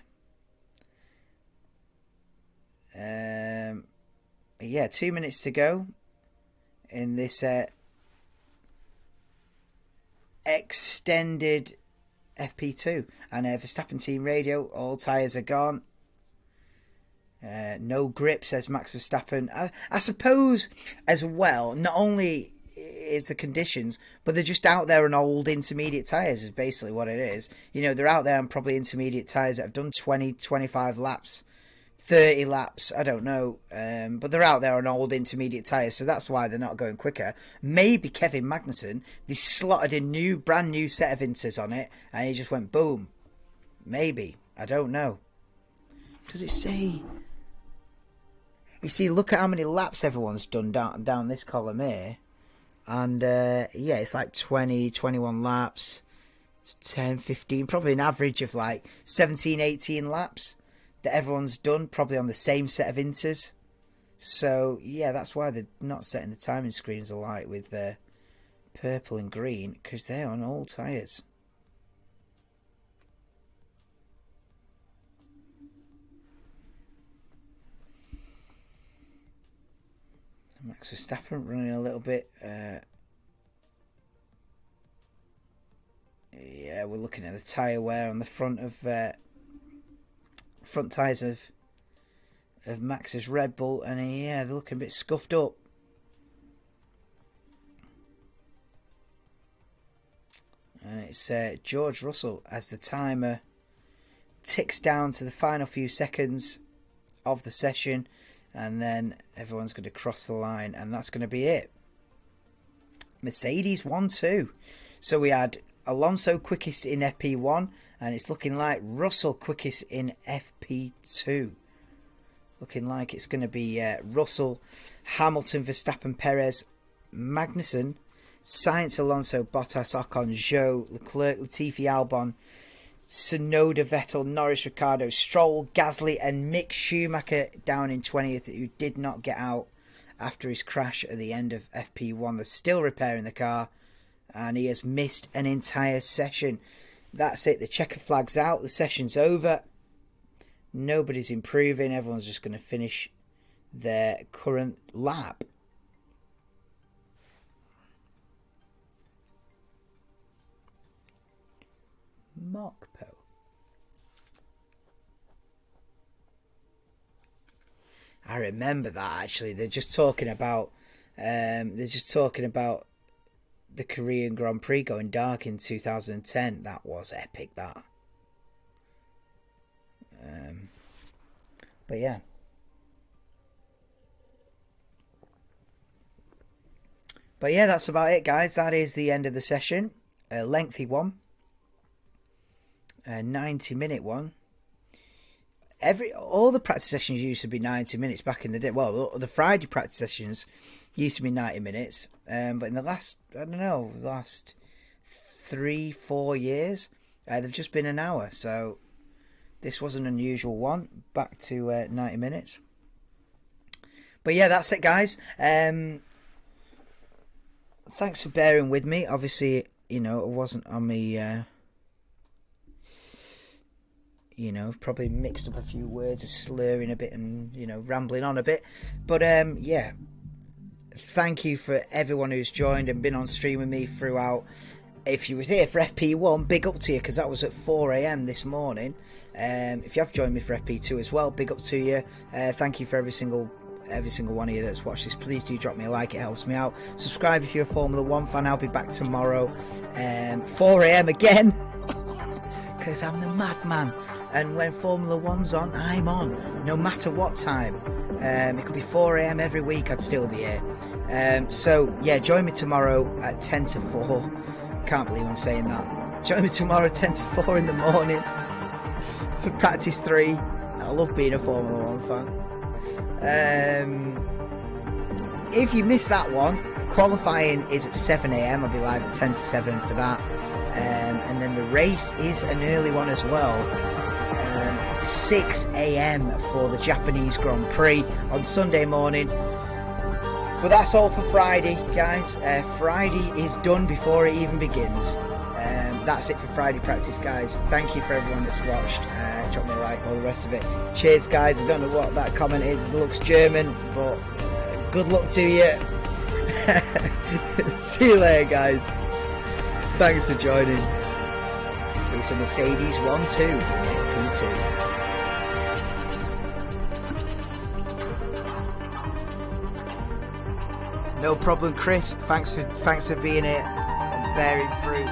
Yeah, 2 minutes to go in this extended FP2. And Verstappen team radio, all tyres are gone. No grip, says Max Verstappen. I suppose as well, not only is the conditions, but they're just out there on old intermediate tyres is basically what it is. You know, they're out there on probably intermediate tyres that have done 20, 25 laps, 30 laps, I don't know. But they're out there on old intermediate tyres, so that's why they're not going quicker. Maybe Kevin Magnussen, they slotted a brand new set of inters on it, and he just went boom. Maybe. I don't know. Does it say? You see, look at how many laps everyone's done down this column here. And, yeah, it's like 20, 21 laps, 10, 15, probably an average of like 17, 18 laps that everyone's done, probably on the same set of inters. So, yeah, that's why they're not setting the timing screens alight with purple and green, because they're on old tyres. Max Verstappen running a little bit. Yeah, we're looking at the tyre wear on the front tyres of Max's Red Bull, and yeah, they're looking a bit scuffed up. And it's George Russell as the timer ticks down to the final few seconds of the session. And then everyone's going to cross the line, and that's going to be it. Mercedes 1-2. So we had Alonso quickest in FP1, and it's looking like Russell quickest in FP2. looking like it's going to be Russell, Hamilton, Verstappen, Perez, Magnussen, Sainz, Alonso, Bottas, Ocon, Zhou, Leclerc, Latifi, Albon, Tsunoda, Vettel, Norris, Ricciardo, Stroll, Gasly and Mick Schumacher down in 20th, who did not get out after his crash at the end of FP1. They're still repairing the car and he has missed an entire session. That's it, the checker flag's out, the session's over. Nobody's improving, everyone's just going to finish their current lap. Mokpo. I remember that actually. They're just talking about the Korean Grand Prix going dark in 2010. That was epic, that. But yeah. But yeah, that's about it, guys. That is the end of the session. A lengthy one. A 90-minute one. All the practice sessions used to be 90 minutes back in the day. Well, the Friday practice sessions used to be 90 minutes. But in the last 3-4 years, they've just been an hour. So this was an unusual one. Back to 90 minutes. But yeah, that's it, guys. Thanks for bearing with me. Obviously, it wasn't on me. Probably mixed up a few words, slurring a bit and, rambling on a bit. But, yeah, thank you for everyone who's joined and been on stream with me throughout. If you was here for FP1, big up to you, because that was at 4 AM this morning. If you have joined me for FP2 as well, big up to you. Thank you for every single one of you that's watched this. Please do drop me a like, it helps me out. Subscribe if you're a Formula 1 fan. I'll be back tomorrow, 4 AM again. Because I'm the madman, and when Formula 1's on, I'm on, no matter what time. It could be 4 AM every week, I'd still be here. So, yeah, join me tomorrow at 10 to 4. Can't believe I'm saying that. Join me tomorrow at 10 to 4 in the morning for practice 3. I love being a Formula 1 fan. If you missed that one, qualifying is at 7 AM. I'll be live at 10 to 7 for that. And then the race is an early one as well. 6 AM for the Japanese Grand Prix on Sunday morning. But that's all for Friday, guys. Friday is done before it even begins. That's it for Friday practice, guys. Thank you for everyone that's watched. Drop me a like, all the rest of it. Cheers, guys. I don't know what that comment is. It looks German, but good luck to you. See you later, guys. Thanks for joining. It's a Mercedes 1-2 FP2. No problem, Chris. Thanks for being here and bearing through.